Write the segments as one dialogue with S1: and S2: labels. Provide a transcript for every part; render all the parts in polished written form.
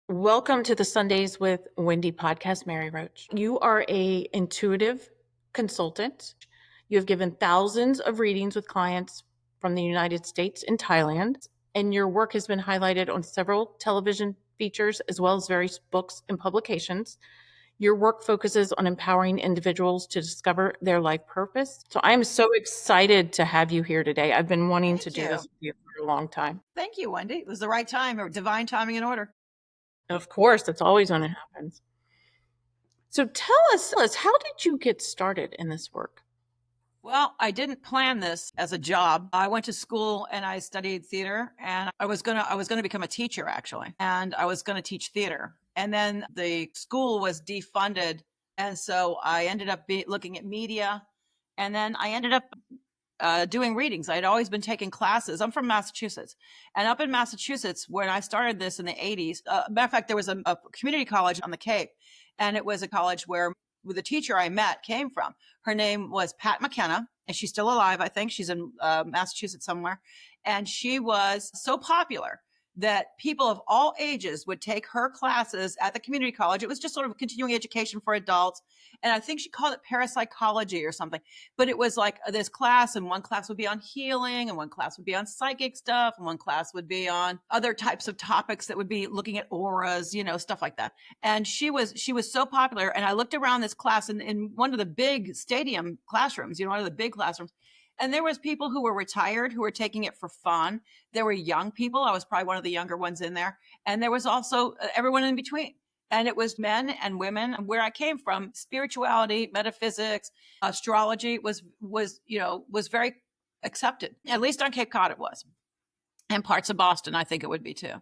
S1: Welcome to the Sundays with Wendy podcast, Mary Roach. You are a intuitive consultant. You have given thousands of readings with clients from the United States and Thailand, and your work has been highlighted on several television features as well as various books and publications. Your work focuses on empowering individuals to discover their life purpose. So I am so excited to have you here today. I've been wanting to
S2: Thank
S1: do this
S2: you.
S1: with you for a long time.
S2: Thank you, Wendy. It was the right time or divine timing and order.
S1: Of course, that's always when it happens. So tell us, how did you get started in this work?
S2: Well, I didn't plan this as a job. I went to school and I studied theater, and I was gonna become a teacher actually, and I was gonna teach theater. And then the school was defunded, and so I ended up looking at media, and then I ended up doing readings. I had always been taking classes. I'm from Massachusetts, and up in Massachusetts, when I started this in the 80s, matter of fact, there was a community college on the Cape, and it was a college where the teacher I met came from. Her name was Pat McKenna, and she's still alive. I think she's in Massachusetts somewhere, and she was so popular that people of all ages would take her classes at the community college. It was just sort of continuing education for adults, and I think she called it parapsychology or something. But it was like this class, and one class would be on healing, and one class would be on psychic stuff, and one class would be on other types of topics that would be looking at auras, stuff like that. And she was so popular. And I looked around this class in one of the big stadium classrooms, one of the big classrooms. And there was people who were retired who were taking it for fun. There were young people. I was probably one of the younger ones in there. And there was also everyone in between. And it was men and women. Where I came from, spirituality, metaphysics, astrology was very accepted. At least on Cape Cod it was. And parts of Boston, I think it would be too.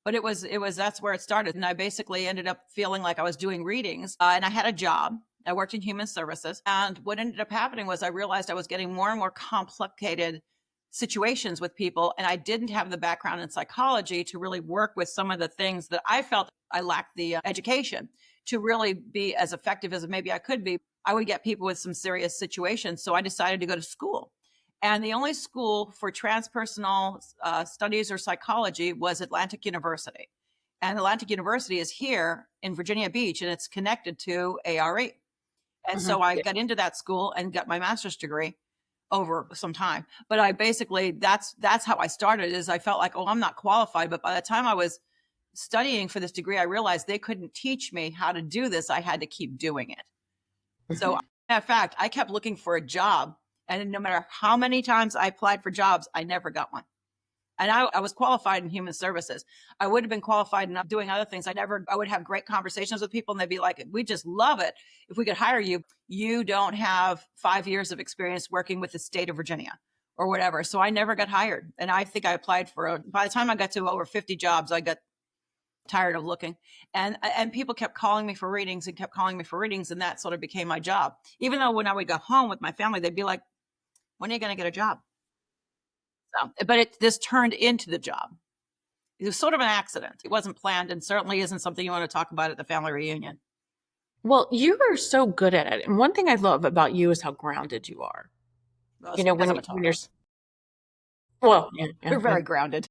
S2: But it was that's where it started. And I basically ended up feeling like I was doing readings, and I had a job. I worked in human services. And what ended up happening was I realized I was getting more and more complicated situations with people. And I didn't have the background in psychology to really work with some of the things that I felt I lacked the education to really be as effective as maybe I could be. I would get people with some serious situations. So I decided to go to school. And the only school for transpersonal studies or psychology was Atlantic University. And Atlantic University is here in Virginia Beach, and it's connected to ARE. And
S1: Mhm.
S2: so I got into that school and got my master's degree over some time. But I basically, that's how I started. Is I felt like, oh, I'm not qualified. But by the time I was studying for this degree, I realized they couldn't teach me how to do this. I had to keep doing it. So, in fact, I kept looking for a job. And no matter how many times I applied for jobs, I never got one. And I was qualified in human services. I would have been qualified in doing other things. I would have great conversations with people, and they'd be like, we just love it. If we could hire you, you don't have 5 years of experience working with the state of Virginia or whatever. So I never got hired. And I think I applied by the time I got to over 50 jobs, I got tired of looking. And people kept calling me for readings and kept calling me for readings. And that sort of became my job. Even though when I would go home with my family, they'd be like, when are you going to get a job? So, but this turned into the job. It was sort of an accident. It wasn't planned, and certainly isn't something you want to talk about at the family reunion.
S1: Well, you are so good at it. And one thing I love about you is how grounded you are.
S2: Well,
S1: You
S2: it's
S1: know,
S2: because
S1: when
S2: I'm a
S1: when you're
S2: Taurus.
S1: well, yeah,
S2: We're
S1: yeah.
S2: very grounded.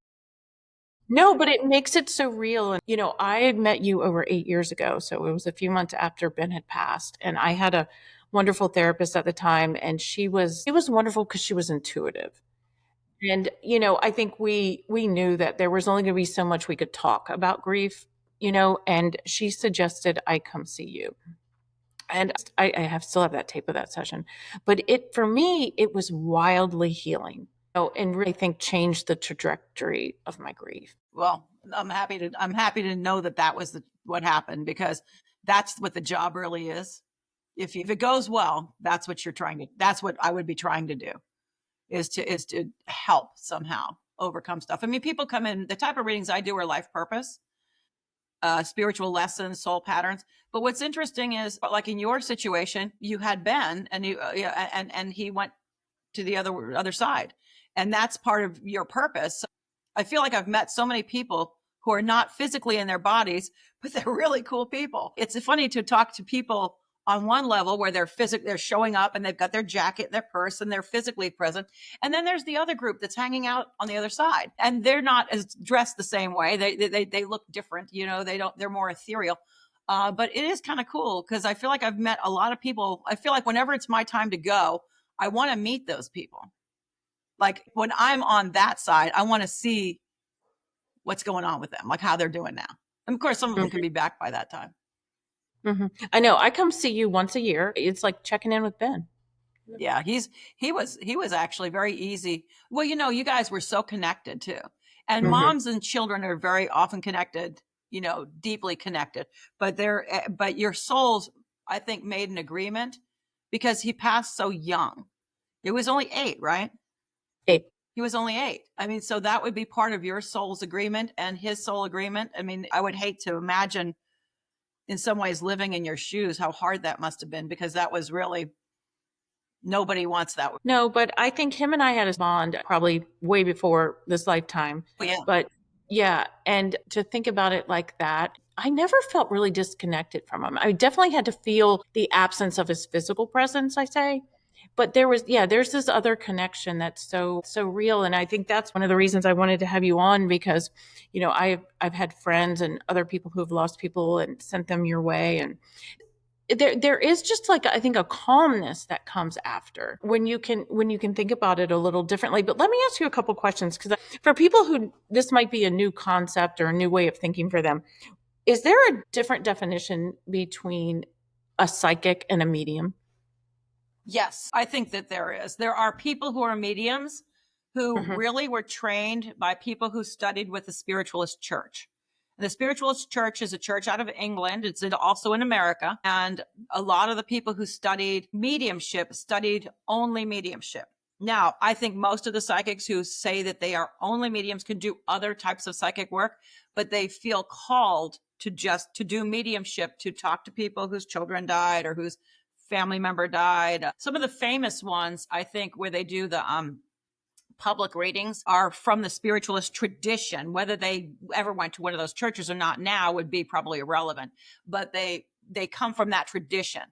S1: No, but it makes it so real. And I had met you over 8 years ago, so it was a few months after Ben had passed, and I had a wonderful therapist at the time, and she was wonderful because she was intuitive. And I think we knew that there was only going to be so much we could talk about grief, and she suggested I come see you. And I have still have that tape of that session. But for me, it was wildly healing. And really, I think changed the trajectory of my grief.
S2: Well, I'm happy to know that was what happened, because that's what the job really is. If it goes well, that's what I would be trying to do, is to help somehow overcome stuff. I mean, people come in, the type of readings I do are life purpose, spiritual lessons, soul patterns. But what's interesting is, like in your situation, you had Ben, and and he went to the other side, and that's part of your purpose. I feel like I've met so many people who are not physically in their bodies, but they're really cool people. It's funny to talk to people on one level where they're showing up and they've got their jacket and their purse and they're physically present. And then there's the other group that's hanging out on the other side, and they're not as dressed the same way. They look different, they're more ethereal. But it is kind of cool because I feel like I've met a lot of people. I feel like whenever it's my time to go, I want to meet those people. Like when I'm on that side, I want to see what's going on with them, like how they're doing now. And of course, some of them can
S1: Mhm.
S2: be back by that time.
S1: I know. I come see you once a year. It's like checking in with Ben.
S2: Yeah, he was actually very easy. Well, you guys were so connected too. And
S1: Hmm.
S2: moms and children are very often connected, deeply connected. But your souls, I think, made an agreement because he passed so young. It was only 8, right?
S1: Hey,
S2: He was only 8. I mean, so that would be part of your soul's agreement and his soul agreement. I mean, I would hate to imagine in some ways living in your shoes, how hard that must have been, because that was really, nobody wants that.
S1: no, but I think him and I had a bond probably way before this lifetime.
S2: Oh, yeah.
S1: But yeah, and to think about it like that, I never felt really disconnected from him. I definitely had to feel the absence of his physical presence, I say. But there's this other connection that's so real. And I think that's one of the reasons I wanted to have you on because, I've had friends and other people who have lost people and sent them your way. And there is just like I think a calmness that comes after when you can think about it a little differently. But let me ask you a couple questions because for people who this might be a new concept or a new way of thinking for them, is there a different definition between a psychic and a medium?
S2: Yes, I think that there is. There are people who are mediums who
S1: Hmm.
S2: really were trained by people who studied with the spiritualist church. And the spiritualist church is a church out of England. It's also in America. And a lot of the people who studied mediumship studied only mediumship. Now, I think most of the psychics who say that they are only mediums can do other types of psychic work, but they feel called to do mediumship, to talk to people whose children died or whose family member died. Some of the famous ones, I think, where they do the public readings are from the spiritualist tradition. Whether they ever went to one of those churches or not now would be probably irrelevant, but they come from that tradition.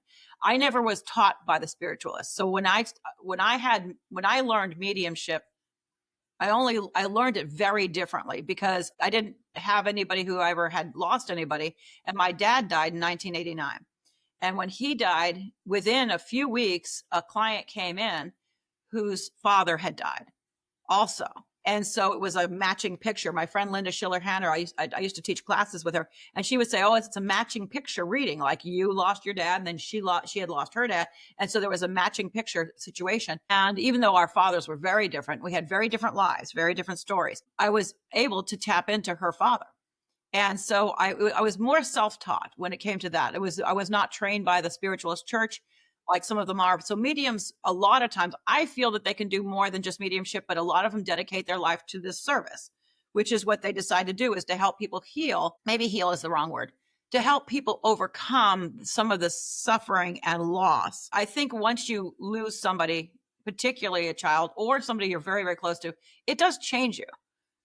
S2: I never was taught by the spiritualists. So when I learned mediumship, I learned it very differently because I didn't have anybody who ever had lost anybody, and my dad died in 1989. And when he died, within a few weeks, a client came in whose father had died also. And so it was a matching picture. My friend Linda Schiller Hanner, I used to teach classes with her, and she would say, "Oh, it's a matching picture reading. Like you lost your dad, and then she had lost her dad, and so there was a matching picture situation." And even though our fathers were very different, we had very different lives, very different stories. I was able to tap into her father. And so I was more self-taught when it came to that. I was not trained by the spiritualist church like some of them are. So mediums, a lot of times, I feel that they can do more than just mediumship, but a lot of them dedicate their life to this service, which is what they decide to do, is to help people heal. Maybe heal is the wrong word. To help people overcome some of the suffering and loss. I think once you lose somebody, particularly a child or somebody you're very, very close to, it does change you.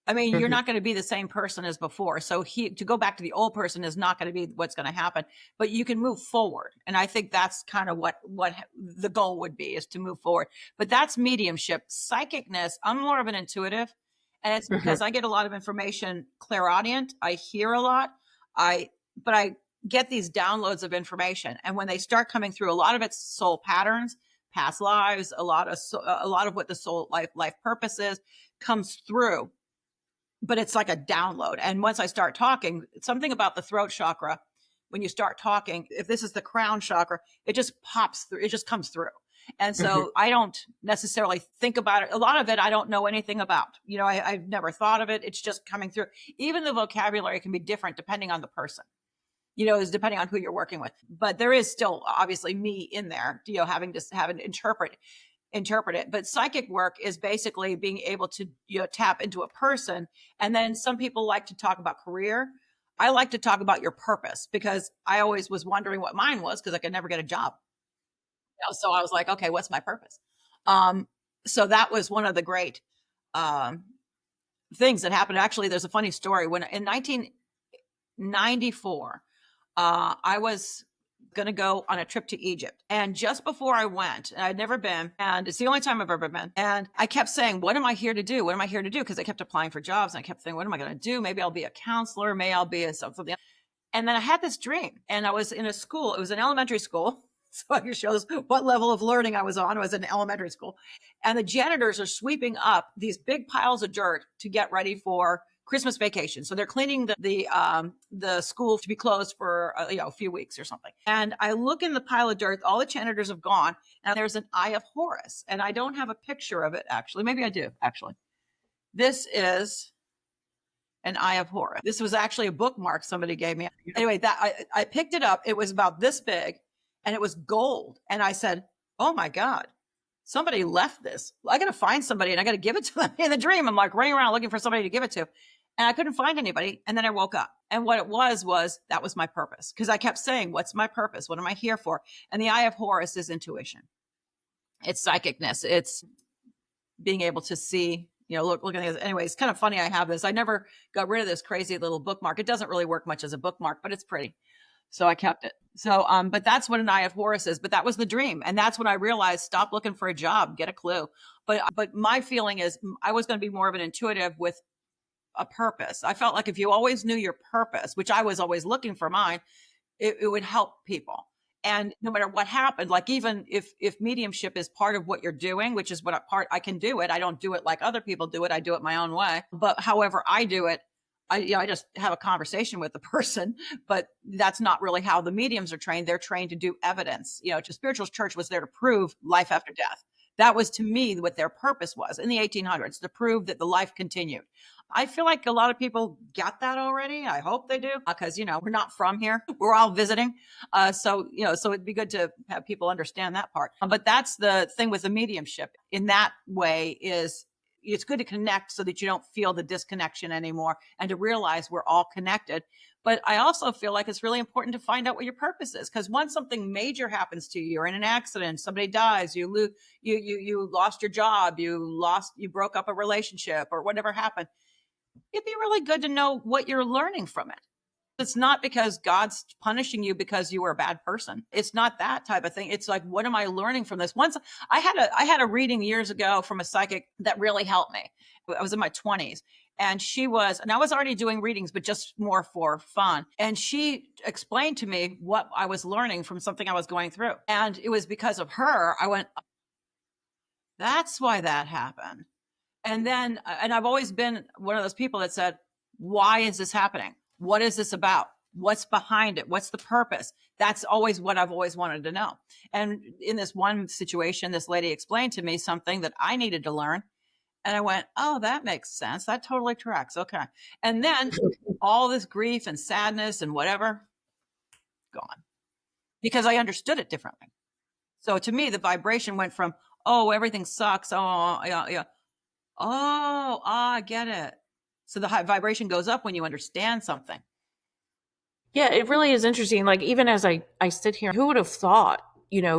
S2: I mean, you're
S1: Hmm.
S2: not going to be the same person as before. So to go back to the old person is not going to be what's going to happen, but you can move forward. And I think that's kind of what the goal would be, is to move forward. But that's mediumship. Psychicness, I'm more of an intuitive, and it's
S1: Hmm.
S2: because I get a lot of information clairaudient. I hear a lot. But I get these downloads of information, and when they start coming through, a lot of it's soul patterns, past lives, a lot of what the soul life purpose is comes through, but it's like a download. And once I start talking, something about the throat chakra, when you start talking, if this is the crown chakra, it just pops through, it just comes through. And
S1: Hmm.
S2: so I don't necessarily think about it. A lot of it I don't know anything about. I've never thought of it. It's just coming through. Even the vocabulary can be different depending on the person, is depending on who you're working with. But there is still obviously me in there, having to have an interpret it. But psychic work is basically being able to tap into a person. And then some people like to talk about career. I like to talk about your purpose, because I always was wondering what mine was, because I could never get a job. So I was like, okay, what's my purpose? Um, so that was one of the great um, things that happened. Actually, there's a funny story. When in 1994, I was going to go on a trip to Egypt. And just before I went, and I'd never been, and it's the only time I've ever been. And I kept saying, what am I here to do? What am I here to do? Because I kept applying for jobs and I kept thinking, what am I going to do? Maybe I'll be a counselor. Maybe I'll be a something. And then I had this dream, and I was in a school. It was an elementary school. So it shows what level of learning I was on. I was in elementary school. And the janitors are sweeping up these big piles of dirt to get ready for Christmas vacation. So they're cleaning the school to be closed for a few weeks or something. And I look in the pile of dirt. All the janitors have gone, and there's an Eye of Horus. And I don't have a picture of it, actually. Maybe I do, actually. This is an Eye of Horus. This was actually a bookmark somebody gave me. Anyway, that I picked it up. It was about this big, and it was gold. And I said, oh my God, somebody left this. I got to find somebody and I got to give it to them. In the dream, I'm like running around looking for somebody to give it to. And I couldn't find anybody. And then I woke up. And what it was that was my purpose. Because I kept saying, what's my purpose? What am I here for? And the Eye of Horus is intuition. It's psychicness. It's being able to see, look at this. Anyway, it's kind of funny I have this. I never got rid of this crazy little bookmark. It doesn't really work much as a bookmark, but it's pretty. So I kept it. So, but that's what an Eye of Horus is. But that was the dream. And that's when I realized, stop looking for a job, get a clue. But my feeling is I was going to be more of an intuitive with a purpose. I felt like if you always knew your purpose, which I was always looking for mine, it would help people. And no matter what happened, like even if mediumship is part of what you're doing, which is what part I can do it. I don't do it like other people do it. I do it my own way. But however I do it, I just have a conversation with the person, but that's not really how the mediums are trained. They're trained to do evidence. Spiritual church was there to prove life after death. That was to me what their purpose was in the 1800s, to prove that the life continued. I feel like a lot of people get that already. I hope they do, because, we're not from here. We're all visiting. So it'd be good to have people understand that part. But that's the thing with the mediumship in that way is it's good to connect so that you don't feel the disconnection anymore and to realize we're all connected. But I also feel like it's really important to find out what your purpose is, because once something major happens to you, you're in an accident, somebody dies, you lost your job, you broke up a relationship or whatever happened, it'd be really good to know what you're learning from it. It's not because God's punishing you because you were a bad person. It's not that type of thing. It's like, what am I learning from this? Once I had a reading years ago from a psychic that really helped me. I was in my 20s and I was already doing readings, but just more for fun. And she explained to me what I was learning from something I was going through. And it was because of her. I went, that's why that happened. And I've always been one of those people that said, why is this happening? What is this about? What's behind it? What's the purpose? That's always what I've always wanted to know. And in this one situation, this lady explained to me something that I needed to learn. And I went, oh, that makes sense. That totally tracks. Okay. And then all this grief and sadness and whatever, gone. Because I understood it differently. So to me, the vibration went from, oh, everything sucks. Oh, yeah. Oh, I get it. So the vibration goes up when you understand something.
S1: Yeah, it really is interesting. Like, even as I sit here, who would have thought,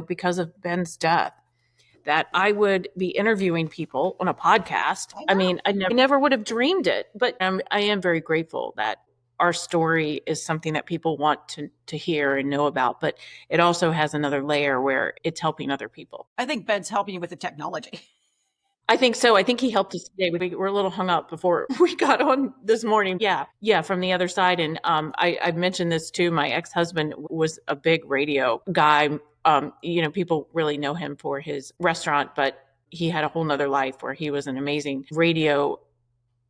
S1: because of Ben's death, that I would be interviewing people on a podcast? I mean, I never would have dreamed it, but I am very grateful that our story is something that people want to hear and know about, but it also has another layer where it's helping other people.
S2: I think Ben's helping you with the technology.
S1: I think so. I think he helped us today. We were a little hung up before we got on this morning. Yeah, from the other side. And I've mentioned this too. My ex-husband was a big radio guy. People really know him for his restaurant, but he had a whole nother life where he was an amazing radio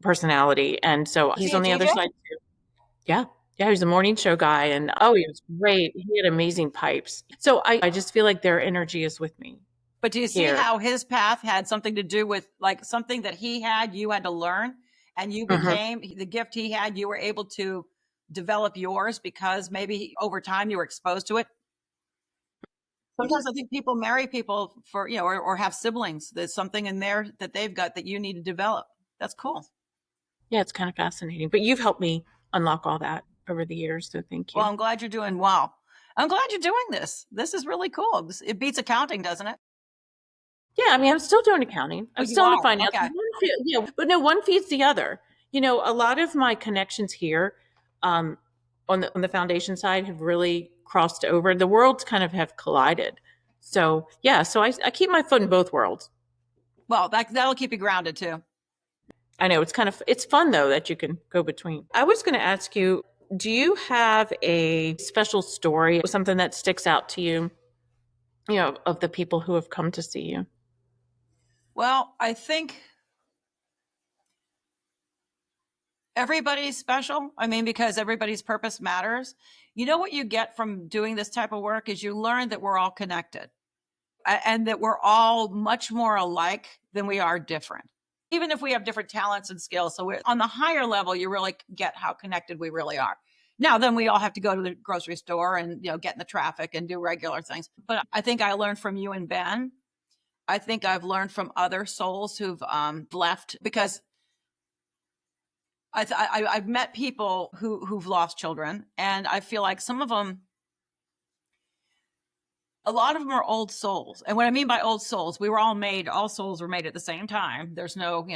S1: personality. And so he's on the other side too. Yeah. Yeah, he was a morning show guy. And he was great. He had amazing pipes. So I just feel like their energy is with me.
S2: But do you see how his path had something to do with like something that he had, you had to learn, and you became the gift he had, you were able to develop yours because maybe over time you were exposed to it? Sometimes I think people marry people for, or have siblings. There's something in there that they've got that you need to develop. That's cool.
S1: Yeah, it's kind of fascinating. But you've helped me unlock all that over the years. So thank you.
S2: Well, I'm glad you're doing well. I'm glad you're doing this. This is really cool. It beats accounting, doesn't it?
S1: Yeah, I mean, I'm still doing accounting. I'm still in finance. Okay. But no, one feeds the other. A lot of my connections here on the foundation side have really crossed over. The worlds kind of have collided. So yeah, so I keep my foot in both worlds.
S2: Well, that'll keep you grounded too.
S1: I know it's fun though that you can go between. I was going to ask you, do you have a special story, something that sticks out to you, of the people who have come to see you?
S2: Well, I think everybody's special. I mean, because everybody's purpose matters. You know what you get from doing this type of work is you learn that we're all connected and that we're all much more alike than we are different, even if we have different talents and skills. So we're on the higher level, you really get how connected we really are. Now, then we all have to go to the grocery store and, get in the traffic and do regular things. But I think I learned from you and Ben. I think I've learned from other souls who've left, because I've met people who've lost children, and I feel like some of them, a lot of them are old souls. And what I mean by old souls, all souls were made at the same time. There's no,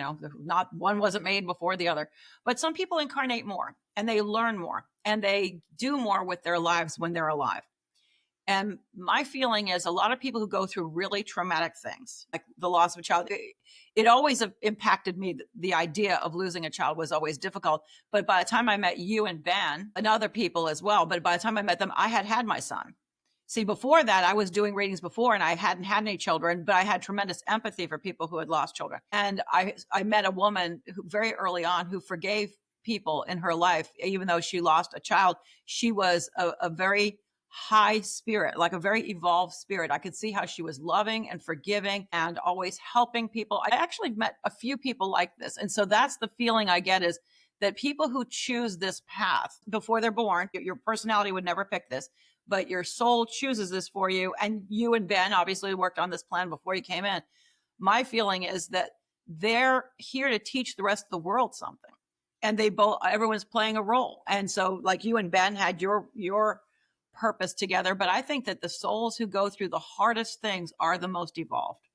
S2: not one wasn't made before the other. But some people incarnate more and they learn more and they do more with their lives when they're alive. And my feeling is a lot of people who go through really traumatic things, like the loss of a child, it always impacted me. The idea of losing a child was always difficult. But by the time I met you and Ben and other people as well, but by the time I met them, I had my son. See, before that, I was doing readings before and I hadn't had any children, but I had tremendous empathy for people who had lost children. And I met a woman who very early on who forgave people in her life, even though she lost a child. She was a very high spirit, like a very evolved spirit. I could see how she was loving and forgiving and always helping people. I actually met a few people like this. And so that's the feeling I get, is that people who choose this path before they're born, your personality would never pick this, but your soul chooses this for you. And you and Ben obviously worked on this plan before you came in. My feeling is that they're here to teach the rest of the world something. And everyone's playing a role. And so like you and Ben had your purpose together, but I think that the souls who go through the hardest things are the most evolved.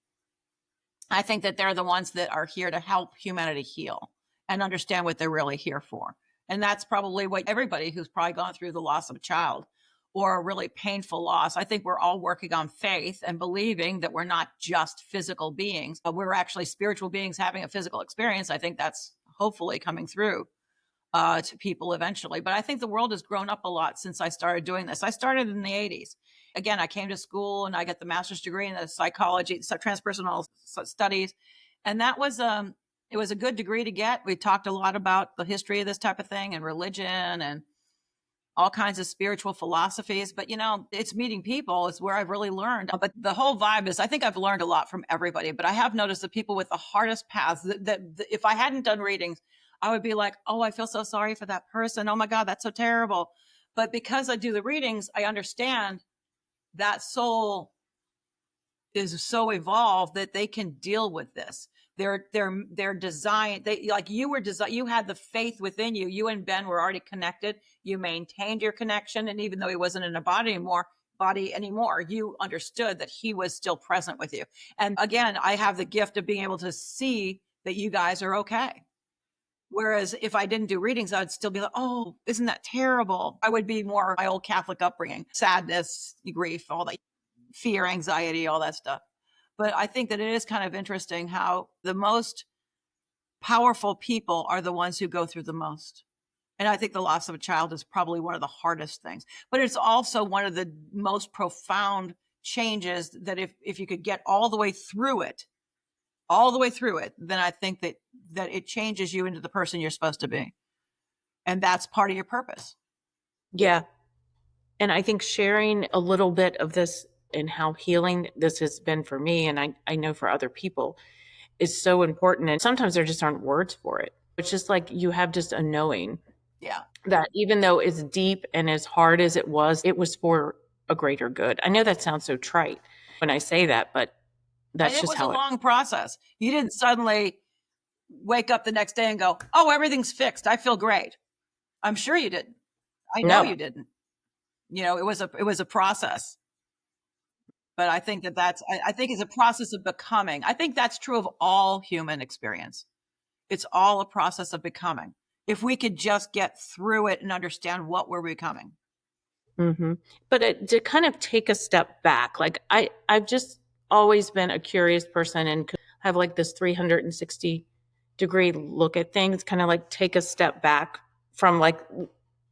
S2: I think that they're the ones that are here to help humanity heal and understand what they're really here for. And that's probably what everybody who's probably gone through the loss of a child or a really painful loss, I think we're all working on faith and believing that we're not just physical beings, but we're actually spiritual beings having a physical experience. I think that's hopefully coming through to people eventually. But I think the world has grown up a lot since I started doing this. I started in the 80s. Again, I came to school and I got the master's degree in the psychology, transpersonal studies. And that was, it was a good degree to get. We talked a lot about the history of this type of thing and religion and all kinds of spiritual philosophies. But, it's meeting people is where I've really learned. But the whole vibe is, I think I've learned a lot from everybody. But I have noticed that people with the hardest paths, that if I hadn't done readings, I would be like, oh, I feel so sorry for that person. Oh my God, that's so terrible. But because I do the readings, I understand that soul is so evolved that they can deal with this. They're designed. They, like you were designed. You had the faith within you. You and Ben were already connected. You maintained your connection, and even though he wasn't in a body anymore, you understood that he was still present with you. And again, I have the gift of being able to see that you guys are okay. Whereas if I didn't do readings, I'd still be like, oh, isn't that terrible? I would be more my old Catholic upbringing, sadness, grief, all that, fear, anxiety, all that stuff. But I think that it is kind of interesting how the most powerful people are the ones who go through the most. And I think the loss of a child is probably one of the hardest things. But it's also one of the most profound changes that if you could get all the way through it, then I think that it changes you into the person you're supposed to be. And that's part of your purpose.
S1: Yeah. And I think sharing a little bit of this and how healing this has been for me, and I know for other people, is so important. And sometimes there just aren't words for it. It's just like you have just a knowing that even though it's deep and as hard as it was for a greater good. I know that sounds so trite when I say that, but that's just how
S2: it was a long process. You didn't suddenly wake up the next day and go, oh, everything's fixed. I feel great. I'm sure you didn't. I know you didn't. It was a process. But I think I think it's a process of becoming. I think that's true of all human experience. It's all a process of becoming. If we could just get through it and understand what we're becoming.
S1: But to kind of take a step back, like I've just always been a curious person and have like this 360-degree look at things, kind of like take a step back from like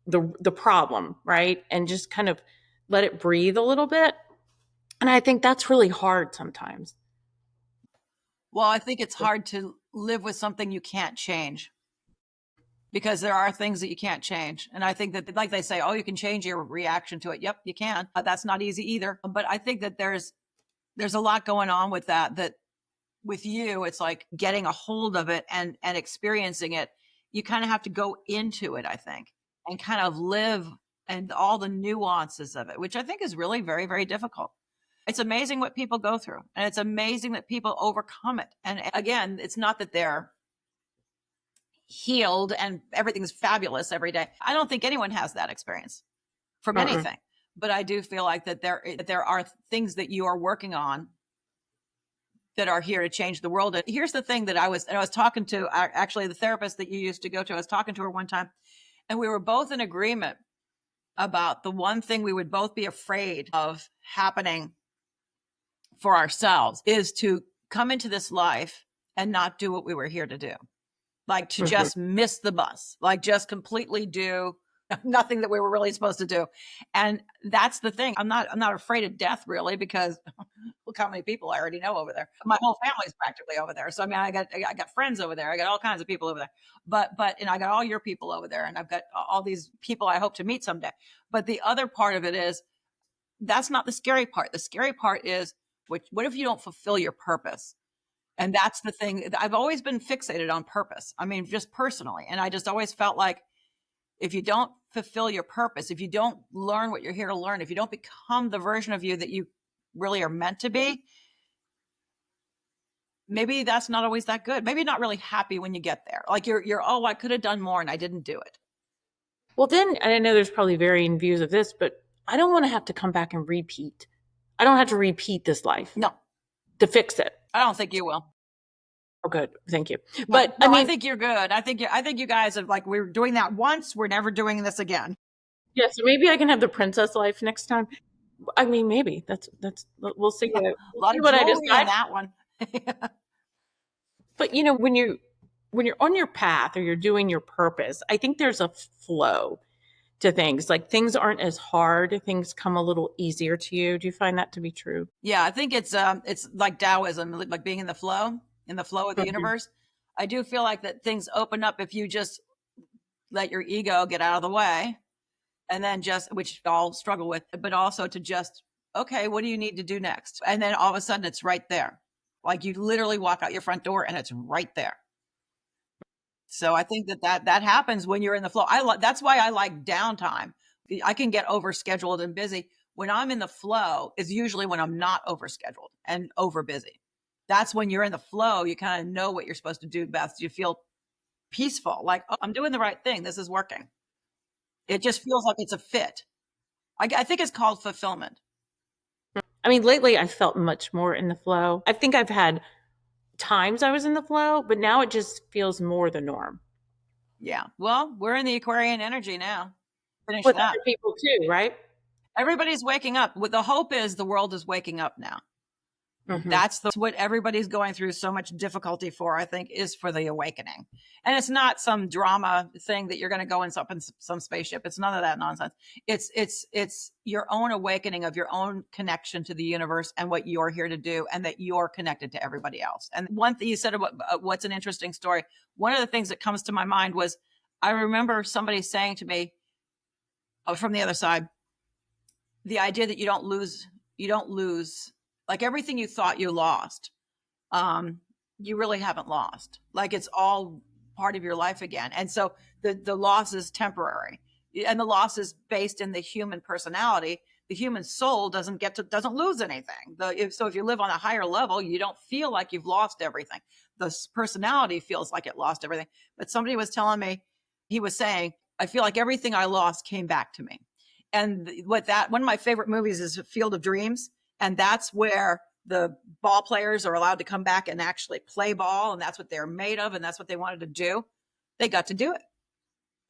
S1: the problem, right? And just kind of let it breathe a little bit. And I think that's really hard sometimes.
S2: Well, I think it's hard to live with something you can't change because there are things that you can't change. And I think that, like they say, oh, you can change your reaction to it. Yep, you can. That's not easy either. But I think that there's a lot going on with that with you, it's like getting a hold of it and experiencing it. You kind of have to go into it, I think, and kind of live and all the nuances of it, which I think is really very, very difficult. It's amazing what people go through, and it's amazing that people overcome it. And again, it's not that they're healed and everything's fabulous every day. I don't think anyone has that experience from
S1: Mm-mm.
S2: anything. But I do feel like that there are things that you are working on that are here to change the world. And here's the thing that I was talking to actually the therapist that you used to go to. I was talking to her one time, and we were both in agreement about the one thing we would both be afraid of happening for ourselves is to come into this life and not do what we were here to do. Like to
S1: Mm-hmm.
S2: just miss the bus, like just completely do nothing that we were really supposed to do. And that's the thing. I'm not afraid of death really, because look how many people I already know over there. My whole family's practically over there. So I mean, I got friends over there. I got all kinds of people over there. But and I got all your people over there, and I've got all these people I hope to meet someday. But the other part of it is that's not the scary part. The scary part is what if you don't fulfill your purpose? And that's the thing. I've always been fixated on purpose. I mean, just personally. And I just always felt like if you don't fulfill your purpose, if you don't learn what you're here to learn, if you don't become the version of you that you really are meant to be, maybe that's not always that good. Maybe you're not really happy when you get there. Like you're oh, I could have done more and I didn't do it.
S1: Well, then, and I know there's probably varying views of this, but I don't want to have to come back and repeat. I don't have to repeat this life
S2: No,
S1: to fix it.
S2: I don't think you will.
S1: Oh, good. Thank you.
S2: No,
S1: But I
S2: no, I
S1: mean,
S2: think you're good. I think you guys have like we're doing that once. We're never doing this again.
S1: yeah, so maybe I can have the princess life next time. I mean, maybe we'll see.
S2: A
S1: We'll
S2: lot
S1: see
S2: of
S1: what I
S2: jewelry in
S1: decide.
S2: that one.
S1: But when you're on your path or you're doing your purpose, I think there's a flow to things. Like things aren't as hard. Things come a little easier to you. Do you find that to be true?
S2: Yeah, I think it's like Taoism, like being in the flow of the
S1: Mhm.
S2: universe. I do feel like that things open up if you just let your ego get out of the way, and then just which I'll struggle with, but also to just okay, what do you need to do next? And then all of a sudden it's right there. Like you literally walk out your front door and it's right there. So I think that happens when you're in the flow. That's why I like downtime. I can get overscheduled and busy. When I'm in the flow is usually when I'm not overscheduled and over busy. That's when you're in the flow. You kind of know what you're supposed to do best. You feel peaceful, like oh, I'm doing the right thing. This is working. It just feels like it's a fit. I think it's called fulfillment.
S1: I mean, lately I felt much more in the flow. I think I've had times I was in the flow, but now it just feels more the norm
S2: Yeah. Well, we're in the Aquarian energy now. Finish
S1: with
S2: that.
S1: other people too, right?
S2: Everybody's waking up. What the hope is the world is waking up now.
S1: Hmm.
S2: That's what everybody's going through so much difficulty for, I think, is for the awakening. And it's not some drama thing that you're going to go in some spaceship. It's none of that nonsense. It's your own awakening of your own connection to the universe and what you're here to do, and that you're connected to everybody else. And one thing you said about what's an interesting story. One of the things that comes to my mind was I remember somebody saying to me from the other side, the idea that you don't lose like everything you thought you lost, um, you really haven't lost. Like it's all part of your life again. And so the loss is temporary. And the loss is based in the human personality. The human soul doesn't lose anything. So if you live on a higher level, you don't feel like you've lost everything. The personality feels like it lost everything. But somebody was telling me, he was saying, I feel like everything I lost came back to me. And one of my favorite movies is Field of Dreams. And that's where the ball players are allowed to come back and actually play ball. And that's what they're made of. And that's what they wanted to do. They got to do it.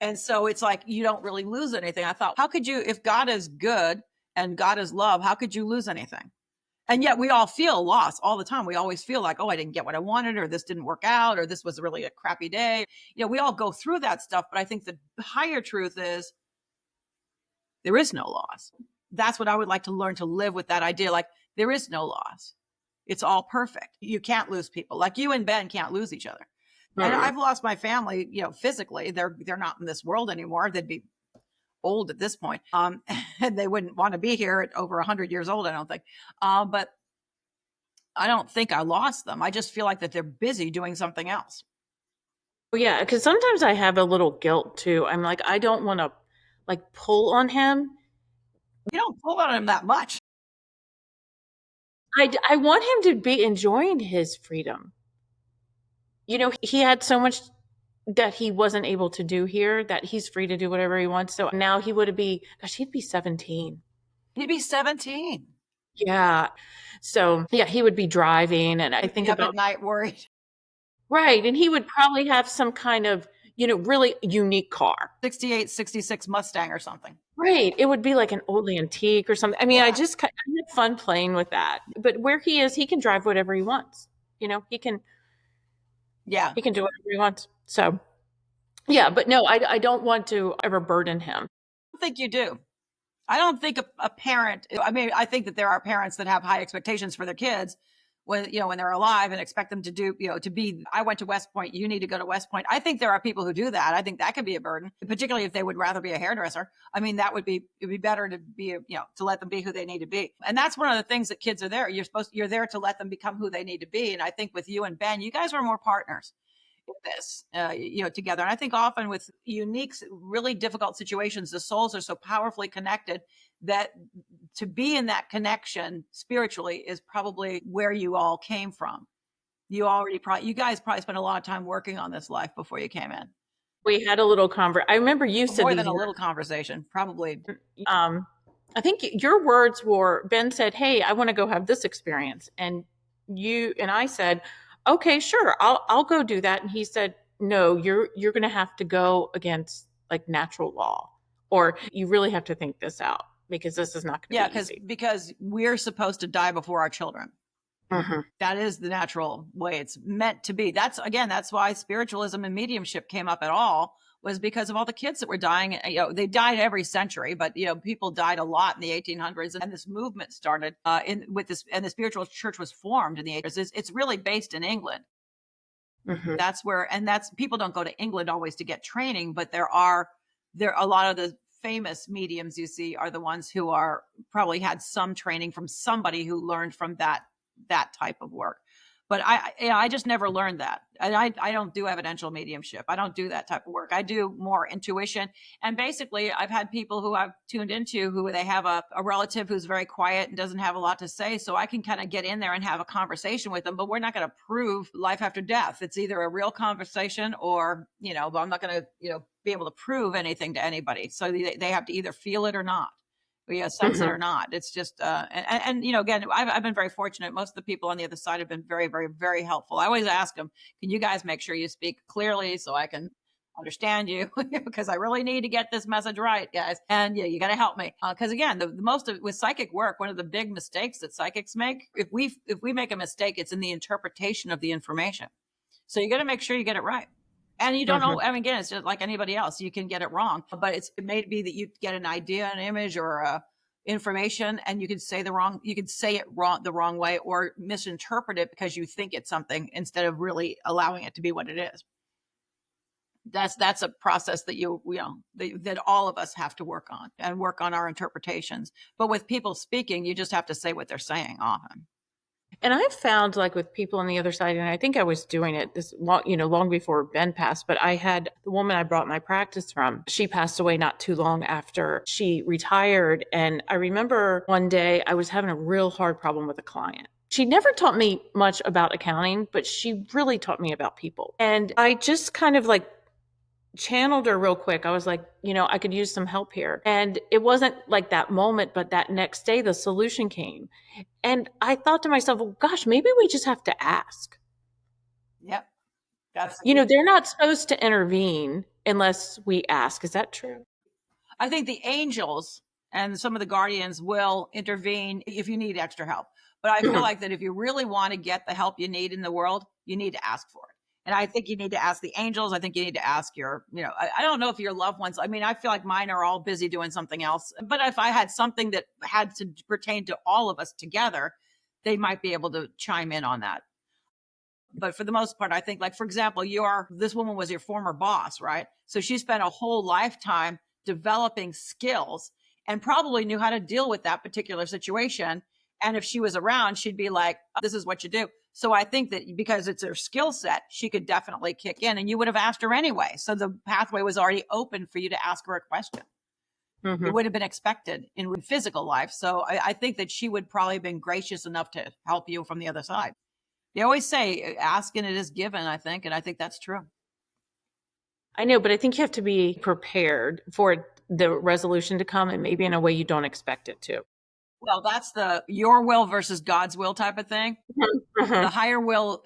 S2: And so it's like you don't really lose anything. I thought, how could you, if God is good and God is love, how could you lose anything? And yet we all feel loss all the time. We always feel like, oh, I didn't get what I wanted, or this didn't work out, or this was really a crappy day. We all go through that stuff. But I think the higher truth is there is no loss. That's what I would like to learn, to live with that idea. Like, there is no loss. It's all perfect. You can't lose people. Like, you and Ben can't lose each other. And
S1: Mm-mm.
S2: I've lost my family, physically. They're not in this world anymore. They'd be old at this point. And they wouldn't want to be here at over 100 years old, I don't think. But I don't think I lost them. I just feel like that they're busy doing something else.
S1: Well, yeah, because sometimes I have a little guilt too. I'm like, I don't want to like pull on him.
S2: You don't pull on them that much.
S1: I want him to be enjoying his freedom. He had so much that he wasn't able to do here that he's free to do whatever he wants. So now he'd be 17.
S2: He'd be 17.
S1: Yeah. So yeah, he would be driving and I
S2: He'd
S1: think
S2: be up at
S1: about,
S2: night worried.
S1: right. And he would probably have some kind of, really unique car.
S2: 68, 66 Mustang or something.
S1: Right. It would be like an old antique or something. I mean,
S2: Yeah.
S1: I had fun playing with that. But where he is, he can drive whatever he wants.
S2: Yeah.
S1: He can do whatever he wants. So yeah, but no, I don't want to ever burden him.
S2: I don't think you do. I don't think a parent, I mean, I think that there are parents that have high expectations for their kids when they're alive and expect them to do, to be, I went to West Point, you need to go to West Point. I think there are people who do that. I think that could be a burden, particularly if they would rather be a hairdresser. I mean, it'd be better to be, to let them be who they need to be. And that's one of the things that kids are there. You're there to let them become who they need to be. And I think with you and Ben, you guys were more partners in this, together. And I think often with unique, really difficult situations, the souls are so powerfully connected that to be in that connection spiritually is probably where you all came from. You guys probably spent a lot of time working on this life before you came in.
S1: We had a little I remember you said
S2: More
S1: these
S2: than a
S1: words.
S2: little conversation, probably.
S1: I think your words were, Ben said, "Hey, I want to go have this experience." And I said, "Okay, sure. I'll go do that." And he said, "No, you're going to have to go against like natural law, or you really have to think this out because this is not going
S2: Yeah,
S1: to be easy."
S2: because we're supposed to die before our children.
S1: Mm-hmm.
S2: That is the natural way it's meant to be. That's why spiritualism and mediumship came up at all, was because of all the kids that were dying. They died every century, but people died a lot in the 1800s, and this movement started and the spiritual church was formed in the 1800s. It's really based in England.
S1: Mm-hmm.
S2: That's people don't go to England always to get training, but there are a lot of the famous mediums you see are the ones who are probably had some training from somebody who learned from that type of work. But I just never learned that. And I don't do evidential mediumship. I don't do that type of work. I do more intuition. And basically, I've had people who I've tuned into who they have a relative who's very quiet and doesn't have a lot to say. So I can kind of get in there and have a conversation with them, but we're not going to prove life after death. It's either a real conversation or, but I'm not going to, be able to prove anything to anybody. So they have to either feel it or not. Sense it
S1: Mm-hmm.
S2: or not. It's just, again, I've been very fortunate. Most of the people on the other side have been very, very, very helpful. I always ask them, can you guys make sure you speak clearly so I can understand you? Because I really need to get this message right, guys. And yeah, you got to help me. Because again, the most of with psychic work, one of the big mistakes that psychics make, if we make a mistake, it's in the interpretation of the information. So you got to make sure you get it right. And you don't know. I mean, again, it's just like anybody else. You can get it wrong, but it may be that you get an idea, an image, or information, and you could say it the wrong way, or misinterpret it because you think it's something instead of really allowing it to be what it is. That's a process that that all of us have to work on our interpretations. But with people speaking, you just have to say what they're saying often.
S1: And I've found like with people on the other side, and I think I was doing it this long before Ben passed, but I had the woman I brought my practice from, she passed away not too long after she retired. And I remember one day I was having a real hard problem with a client. She never taught me much about accounting, but she really taught me about people. And I just kind of like channeled her real quick. I was like, I could use some help here. And it wasn't like that moment, but that next day, the solution came. And I thought to myself, well, gosh, maybe we just have to ask.
S2: Yep. That's
S1: They're not supposed to intervene unless we ask. Is that true?
S2: I think the angels and some of the guardians will intervene if you need extra help. But I feel like that if you really want to get the help you need in the world, you need to ask for it. And I think you need to ask the angels. I think you need to ask your, I don't know if your loved ones, I mean, I feel like mine are all busy doing something else. But if I had something that had to pertain to all of us together, they might be able to chime in on that. But for the most part, I think, like, for example, this woman was your former boss, right? So she spent a whole lifetime developing skills and probably knew how to deal with that particular situation. And if she was around, she'd be like, oh, this is what you do. So I think that because it's her skill set, she could definitely kick in, and you would have asked her anyway. So the pathway was already open for you to ask her a question.
S1: Mm-hmm.
S2: It would have been expected in physical life. So I think that she would probably have been gracious enough to help you from the other side. They always say, ask and it is given, I think. And I think that's true.
S1: I know, but I think you have to be prepared for the resolution to come and maybe in a way you don't expect it to.
S2: Well, that's the your will versus God's will type of thing. The higher will,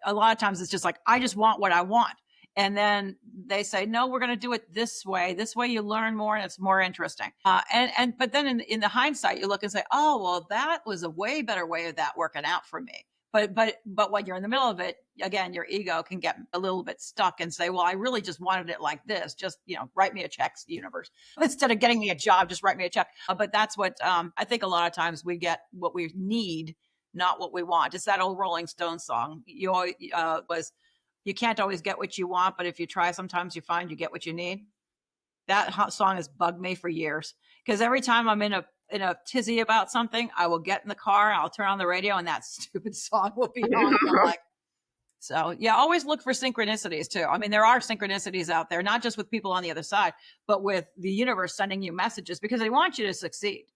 S2: a lot of times it's just like, I just want what I want. And then they say, no, we're going to do it this way. This way you learn more and it's more interesting. But then in the hindsight, you look and say, oh, well, that was a way better way of that working out for me. But when you're in the middle of it, again, your ego can get a little bit stuck and say, well, I really just wanted it like this. Just, write me a check, universe. Instead of getting me a job, just write me a check. But that's what I think a lot of times we get what we need, not what we want. It's that old Rolling Stones song. You can't always get what you want, but if you try, sometimes you find you get what you need. That song has bugged me for years because every time I'm in a tizzy about something, I will get in the car, I'll turn on the radio, and that stupid song will be on. And I'm like, so yeah, always look for synchronicities too. I mean, there are synchronicities out there, not just with people on the other side, but with the universe sending you messages because they want you to succeed.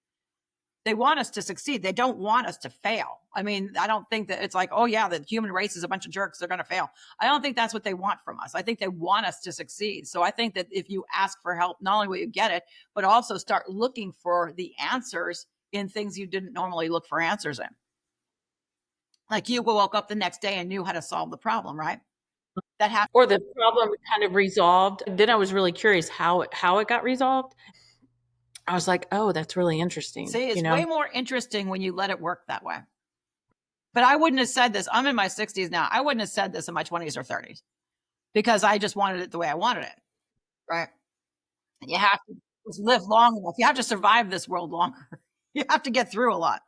S2: They want us to succeed. They don't want us to fail. I mean, I don't think that it's like, oh yeah, the human race is a bunch of jerks. They're going to fail. I don't think that's what they want from us. I think they want us to succeed. So I think that if you ask for help, not only will you get it, but also start looking for the answers in things you didn't normally look for answers in. Like you woke up the next day and knew how to solve the problem, right? That happened.
S1: Or the problem kind of resolved. Then I was really curious how it got resolved. I was like, oh, that's really interesting.
S2: See, it's way more interesting when you let it work that way. But I wouldn't have said this. I'm in my 60s now. I wouldn't have said this in my 20s or 30s because I just wanted it the way I wanted it. Right. And you have to live long enough. You have to survive this world longer. You have to get through a lot.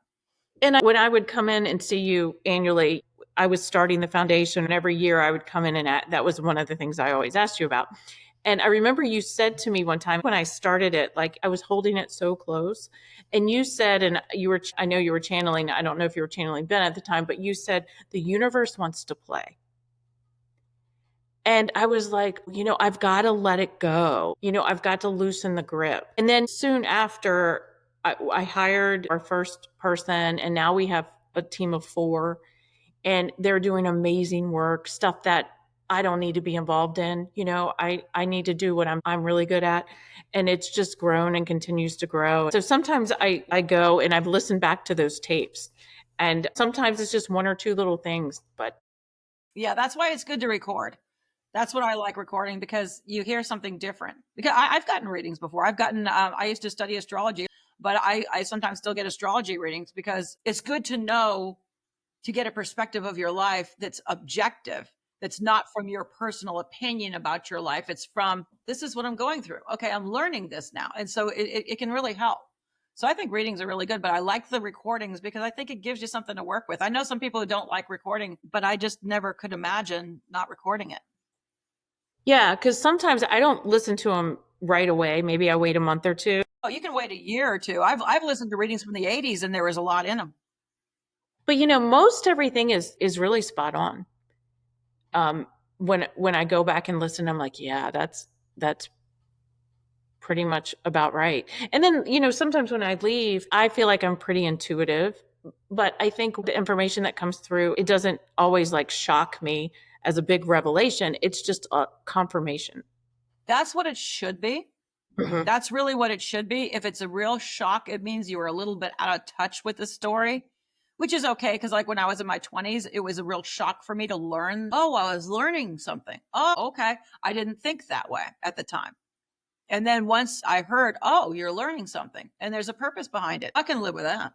S1: And when I would come in and see you annually, I was starting the foundation, and every year I would come in and that was one of the things I always asked you about. And I remember you said to me one time when I started it, like I was holding it so close, and you said, and I know you were channeling, I don't know if you were channeling Ben at the time, but you said, the universe wants to play. And I was like, I've got to let it go. I've got to loosen the grip. And then soon after, I hired our first person, and now we have a team of 4, and they're doing amazing work, stuff that I don't need to be involved in. I need to do what I'm really good at. And it's just grown and continues to grow. So sometimes I go and I've listened back to those tapes, and sometimes it's just one or two little things, but
S2: yeah, that's why it's good to record. That's what I like recording because you hear something different. Because I've gotten readings before. I used to study astrology, but I sometimes still get astrology readings because it's good to know, to get a perspective of your life that's objective, that's not from your personal opinion about your life. It's from, this is what I'm going through. Okay, I'm learning this now. And so it can really help. So I think readings are really good, but I like the recordings because I think it gives you something to work with. I know some people who don't like recording, but I just never could imagine not recording it.
S1: yeah, because sometimes I don't listen to them right away. Maybe I wait a month or two.
S2: Oh, you can wait a year or two. I've listened to readings from the 80s and there was a lot in them.
S1: But most everything is really spot on. When I go back and listen, I'm like, yeah, that's pretty much about right. And then, sometimes when I leave, I feel like I'm pretty intuitive, but I think the information that comes through, it doesn't always like shock me as a big revelation. It's just a confirmation.
S2: That's what it should be. Mm-hmm. That's really what it should be. If it's a real shock, it means you were a little bit out of touch with the story. which is okay. Because like when I was in my 20s, it was a real shock for me to learn, oh, I was learning something. Oh, okay. I didn't think that way at the time. And then once I heard, oh, you're learning something and there's a purpose behind it, I can live with that.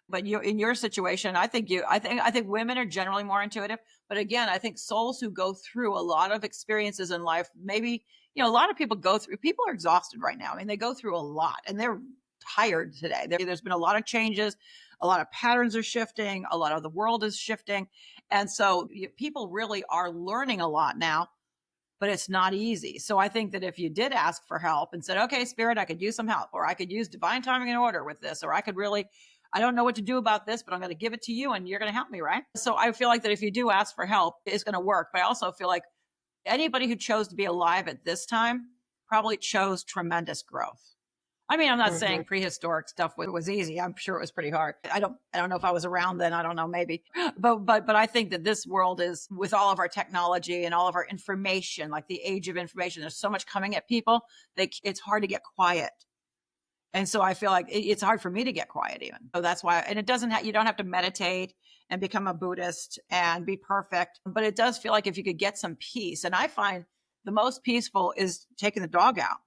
S2: But you, in your situation, I think women are generally more intuitive. But again, I think souls who go through a lot of experiences in life, maybe, a lot of people go through, people are exhausted right now. I mean, they go through a lot and they're tired today. There's been a lot of changes. A lot of patterns are shifting. A lot of the world is shifting. And so people really are learning a lot now, but it's not easy. So I think that if you did ask for help and said, okay, spirit, I could use some help, or I could use divine timing and order with this, or I could really, I don't know what to do about this, but I'm going to give it to you and you're going to help me, right? So I feel like that if you do ask for help, it's going to work. But I also feel like anybody who chose to be alive at this time probably chose tremendous growth. I mean, I'm not
S1: Mhm.
S2: saying prehistoric stuff was easy. I'm sure it was pretty hard. I don't know if I was around then. I don't know, maybe. But I think that this world is, with all of our technology and all of our information, like the age of information, there's so much coming at people. It's hard to get quiet. And so I feel like it's hard for me to get quiet even. So that's why, and it doesn't have, you don't have to meditate and become a Buddhist and be perfect, but it does feel like if you could get some peace. And I find the most peaceful is taking the dog out,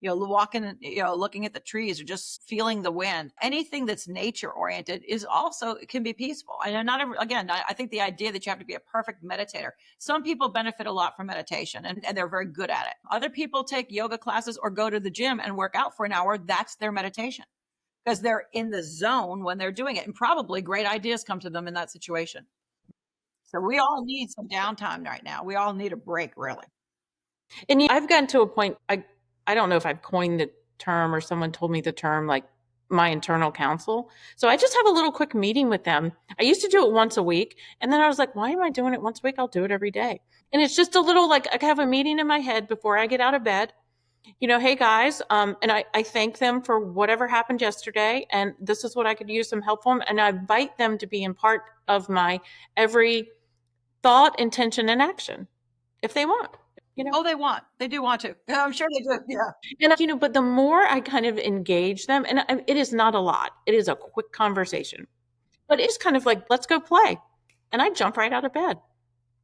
S2: walking, looking at the trees or just feeling the wind. Anything that's nature oriented is also, it can be peaceful. And not every, again, I think the idea that you have to be a perfect meditator, some people benefit a lot from meditation and they're very good at it. Other people take yoga classes or go to the gym and work out for an hour. That's their meditation because they're in the zone when they're doing it. And probably great ideas come to them in that situation. So we all need some downtime right now. We all need a break, really.
S1: And I've gotten to a point, I don't know if I've coined the term or someone told me the term, like my internal counsel. So I just have a little quick meeting with them. I used to do it once a week. And then I was like, why am I doing it once a week? I'll do it every day. And it's just a little, like, I have a meeting in my head before I get out of bed. Hey guys, and I thank them for whatever happened yesterday. And this is what I could use some help from. And I invite them to be in part of my every thought, intention, and action if they want, you know?
S2: Oh, they do want to. Yeah, I'm sure they do. Yeah.
S1: And, but the more I kind of engage them, and it is not a lot, it is a quick conversation, but it's kind of like, let's go play. And I jump right out of bed.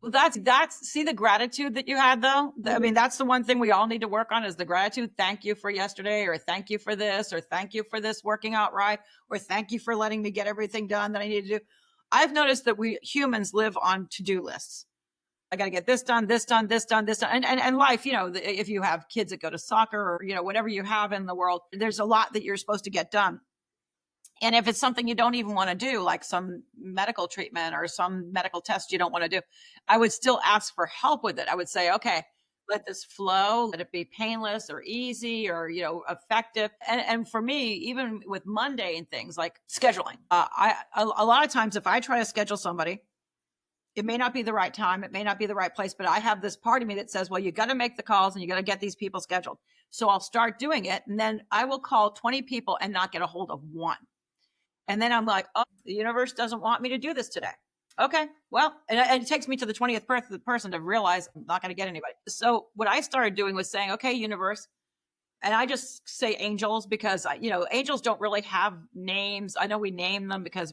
S2: Well, that's see the gratitude that you had though. I mean, that's the one thing we all need to work on is the gratitude. Thank you for yesterday, or thank you for this, or thank you for this working out right, or thank you for letting me get everything done that I need to do. I've noticed that we humans live on to-do lists. I got to get this done, this done, this done, this done. And life, if you have kids that go to soccer or, whatever you have in the world, there's a lot that you're supposed to get done. And if it's something you don't even want to do, like some medical treatment or some medical test you don't want to do, I would still ask for help with it. I would say, okay, let this flow, let it be painless or easy or, effective. And for me, even with mundane things like scheduling, a lot of times if I try to schedule somebody, it may not be the right time. It may not be the right place, but I have this part of me that says, well, you got to make the calls and you got to get these people scheduled. So I'll start doing it. And then I will call 20 people and not get a hold of one. And then I'm like, oh, the universe doesn't want me to do this today. Okay, well, and it takes me to the 20th person to realize I'm not going to get anybody. So what I started doing was saying, okay, universe, and I just say angels because, angels don't really have names. I know we name them because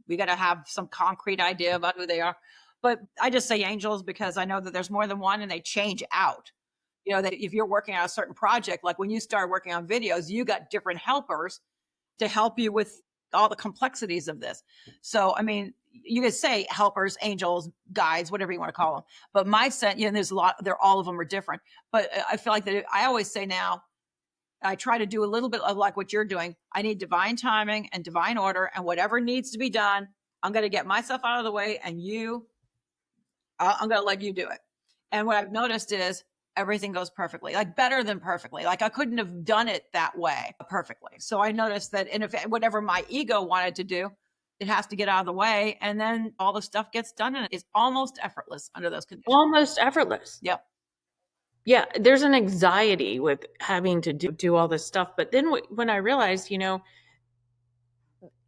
S2: we got to have some concrete idea about who they are. But I just say angels because I know that there's more than one and they change out. That if you're working on a certain project, like when you start working on videos, you got different helpers to help you with all the complexities of this. So, I mean, you could say helpers, angels, guides, whatever you want to call them. But my sense, there's a lot, all of them are different. But I feel like that I always say now, I try to do a little bit of like what you're doing. I need divine timing and divine order, and whatever needs to be done, I'm going to get myself out of the way, and I'm going to let you do it. And what I've noticed is everything goes perfectly, like better than perfectly. Like I couldn't have done it that way perfectly. So I noticed that, and if whatever my ego wanted to do, it has to get out of the way, and then all the stuff gets done, and it's almost effortless under those conditions.
S1: Almost effortless.
S2: Yep.
S1: Yeah, there's an anxiety with having to do all this stuff. But then when I realized,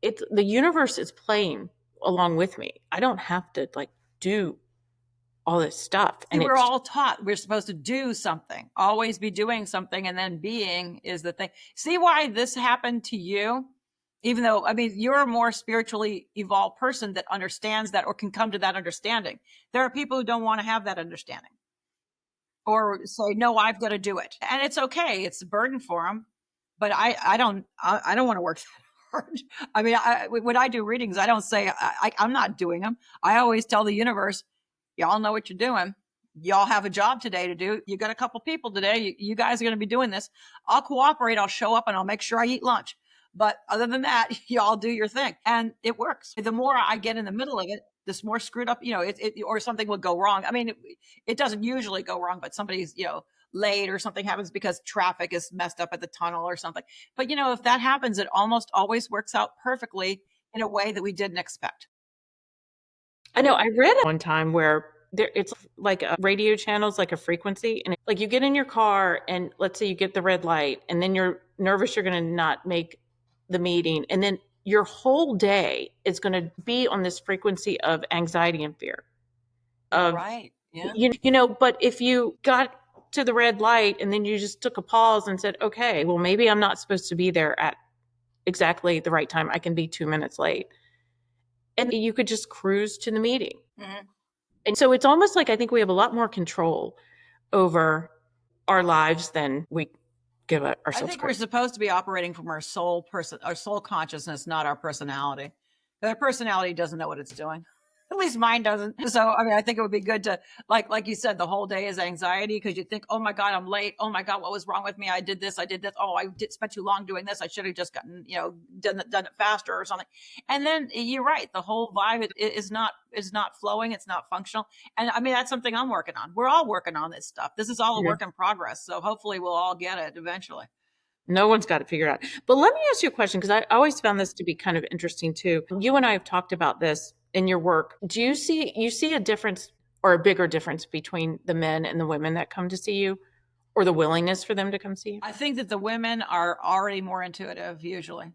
S1: it's the universe is playing along with me. I don't have to like do all this stuff.
S2: And we're all taught we're supposed to do something, always be doing something, and then being is the thing. See why this happened to you? Even though, I mean, you're a more spiritually evolved person that understands that or can come to that understanding. There are people who don't want to have that understanding or say, no, I've got to do it. And it's okay. It's a burden for them. But I don't want to work that hard. I mean, when I do readings, I don't say I'm not doing them. I always tell the universe, y'all know what you're doing. Y'all have a job today to do. You got a couple people today. You guys are going to be doing this. I'll cooperate. I'll show up and I'll make sure I eat lunch. But other than that, y'all do your thing. And it works. The more I get in the middle of it, this more screwed up, or something will go wrong. I mean, it doesn't usually go wrong, but somebody's, late or something happens because traffic is messed up at the tunnel or something. But, if that happens, it almost always works out perfectly in a way that we didn't expect.
S1: I know I read one time where it's like a radio channels, like a frequency. And like you get in your car and let's say you get the red light and then you're nervous you're going to not make the meeting. And then your whole day is going to be on this frequency of anxiety and fear of,
S2: Right. Yeah.
S1: But if you got to the red light and then you just took a pause and said, okay, well, maybe I'm not supposed to be there at exactly the right time. I can be 2 minutes late. And you could just cruise to the meeting.
S2: Mm-hmm.
S1: And so it's almost like I think we have a lot more control over our lives than we give
S2: I
S1: ourselves
S2: think we're
S1: credit.
S2: supposed to be operating from our soul consciousness, not our personality. Our personality doesn't know what it's doing. At least mine doesn't. So, I mean, I think it would be good to, like you said, the whole day is anxiety because you think, oh my God, I'm late. Oh my God, what was wrong with me? I did this. I did this. Oh, spent too long doing this. I should have just gotten, done it faster or something. And then you're right. The whole vibe is not flowing. It's not functional. And I mean, that's something I'm working on. We're all working on this stuff. This is all a
S1: Yeah.
S2: work in progress. So hopefully we'll all get it eventually.
S1: No one's got it figured out. But let me ask you a question because I always found this to be kind of interesting too. You and I have talked about this in your work. Do you see a difference or a bigger difference between the men and the women that come to see you or the willingness for them to come see you?
S2: I think that the women are already more intuitive usually.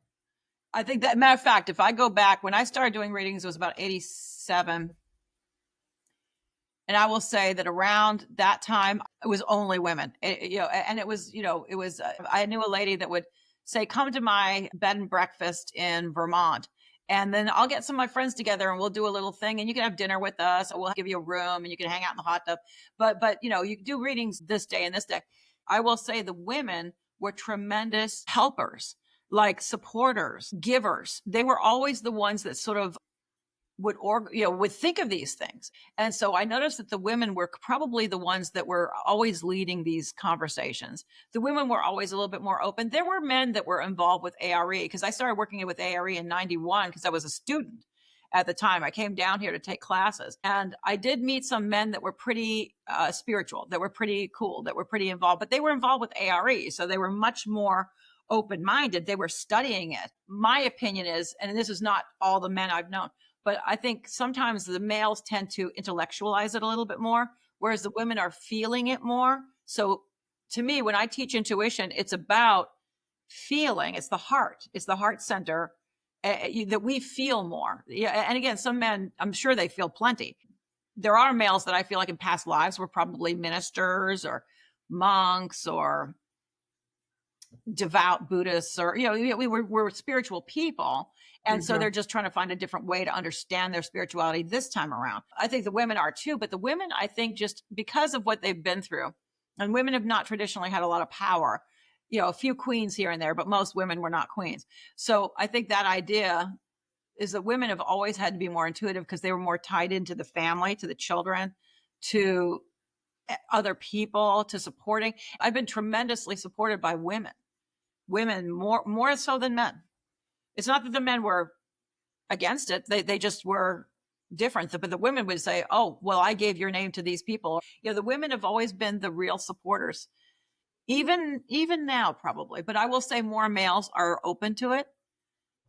S2: I think that, matter of fact, if I go back when I started doing readings, it was about 87. And I will say that around that time, it was only women. And it was, I knew a lady that would say, come to my bed and breakfast in Vermont. And then I'll get some of my friends together and we'll do a little thing and you can have dinner with us or we'll give you a room and you can hang out in the hot tub. But you can do readings this day and this day. I will say the women were tremendous helpers, like supporters, givers. They were always the ones that sort of would think of these things. And so I noticed that the women were probably the ones that were always leading these conversations. The women were always a little bit more open. There were men that were involved with ARE because I started working with ARE in 91 because I was a student at the time. I came down here to take classes and I did meet some men that were pretty spiritual, that were pretty cool, that were pretty involved, but they were involved with ARE. So they were much more open-minded. They were studying it. My opinion is, and this is not all the men I've known, but I think sometimes the males tend to intellectualize it a little bit more, whereas the women are feeling it more. So to me, when I teach intuition, it's about feeling. It's the heart center that we feel more. Yeah. And again, some men, I'm sure they feel plenty. There are males that I feel like in past lives were probably ministers or monks or devout Buddhists or, we're spiritual people. And so they're just trying to find a different way to understand their spirituality this time around. I think the women are too, but the women, I think just because of what they've been through, and women have not traditionally had a lot of power, a few queens here and there, but most women were not queens. So I think that idea is that women have always had to be more intuitive because they were more tied into the family, to the children, to other people, to supporting. I've been tremendously supported by women more so than men. It's not that the men were against it. They just were different. But the women would say, oh, well, I gave your name to these people. The women have always been the real supporters, even now probably. But I will say more males are open to it.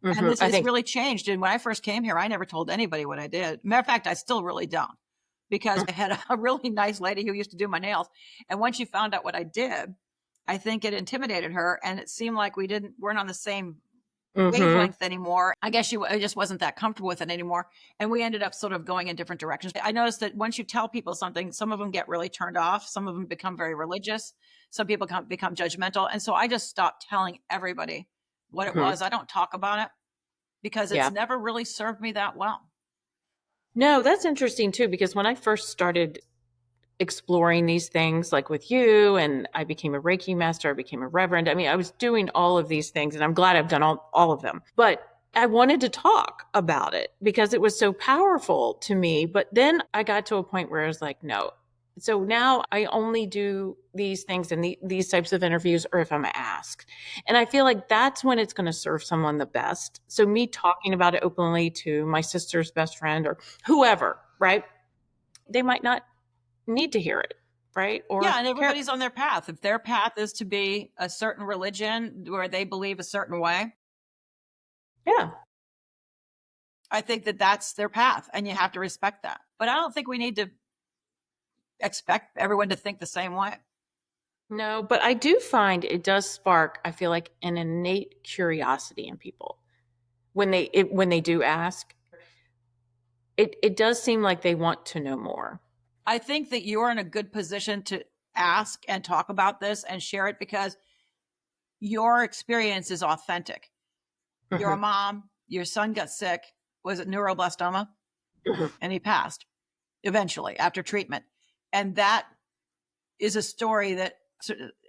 S2: And this
S1: I
S2: has
S1: think
S2: really changed. And when I first came here, I never told anybody what I did. Matter of fact, I still really don't because I had a really nice lady who used to do my nails. And once she found out what I did, I think it intimidated her. And it seemed like weren't on the same wavelength anymore. I guess I just wasn't that comfortable with it anymore. And we ended up sort of going in different directions. I noticed that once you tell people something, some of them get really turned off. Some of them become very religious. Some people become judgmental. And so I just stopped telling everybody what it was. I don't talk about it. because it's
S1: Yeah.
S2: never really served me that well.
S1: No, that's interesting too, because when I first started exploring these things, like with you, and I became a Reiki master, I became a reverend. I mean, I was doing all of these things, and I'm glad I've done all of them. But I wanted to talk about it because it was so powerful to me. But then I got to a point where I was like, no. So now I only do these things and these types of interviews, or if I'm asked. And I feel like that's when it's going to serve someone the best. So me talking about it openly to my sister's best friend or whoever, right? They might not need to hear it, right?
S2: Yeah,
S1: Or
S2: and
S1: care.
S2: everybody's on their path. If their path is to be a certain religion where they believe a certain way,
S1: Yeah.
S2: I think that that's their path and you have to respect that. But I don't think we need to expect everyone to think the same way.
S1: No, but I do find it does spark, I feel like, an innate curiosity in people when they do ask. It does seem like they want to know more.
S2: I think that you're in a good position to ask and talk about this and share it because your experience is authentic. You're a
S1: Hmm.
S2: mom, your son got sick, was it neuroblastoma?
S1: Hmm.
S2: And he passed eventually after treatment. And that is a story that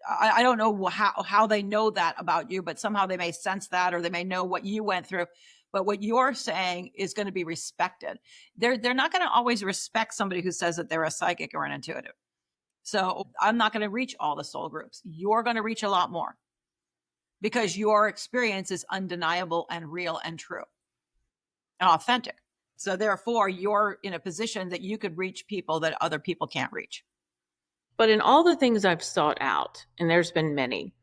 S2: I don't know how they know that about you, but somehow they may sense that or they may know what you went through. But what you're saying is going to be respected. They're not going to always respect somebody who says that they're a psychic or an intuitive. So I'm not going to reach all the soul groups. You're going to reach a lot more because your experience is undeniable and real and true and authentic. So therefore, you're in a position that you could reach people that other people can't reach.
S1: But in all the things I've sought out, and there's been many,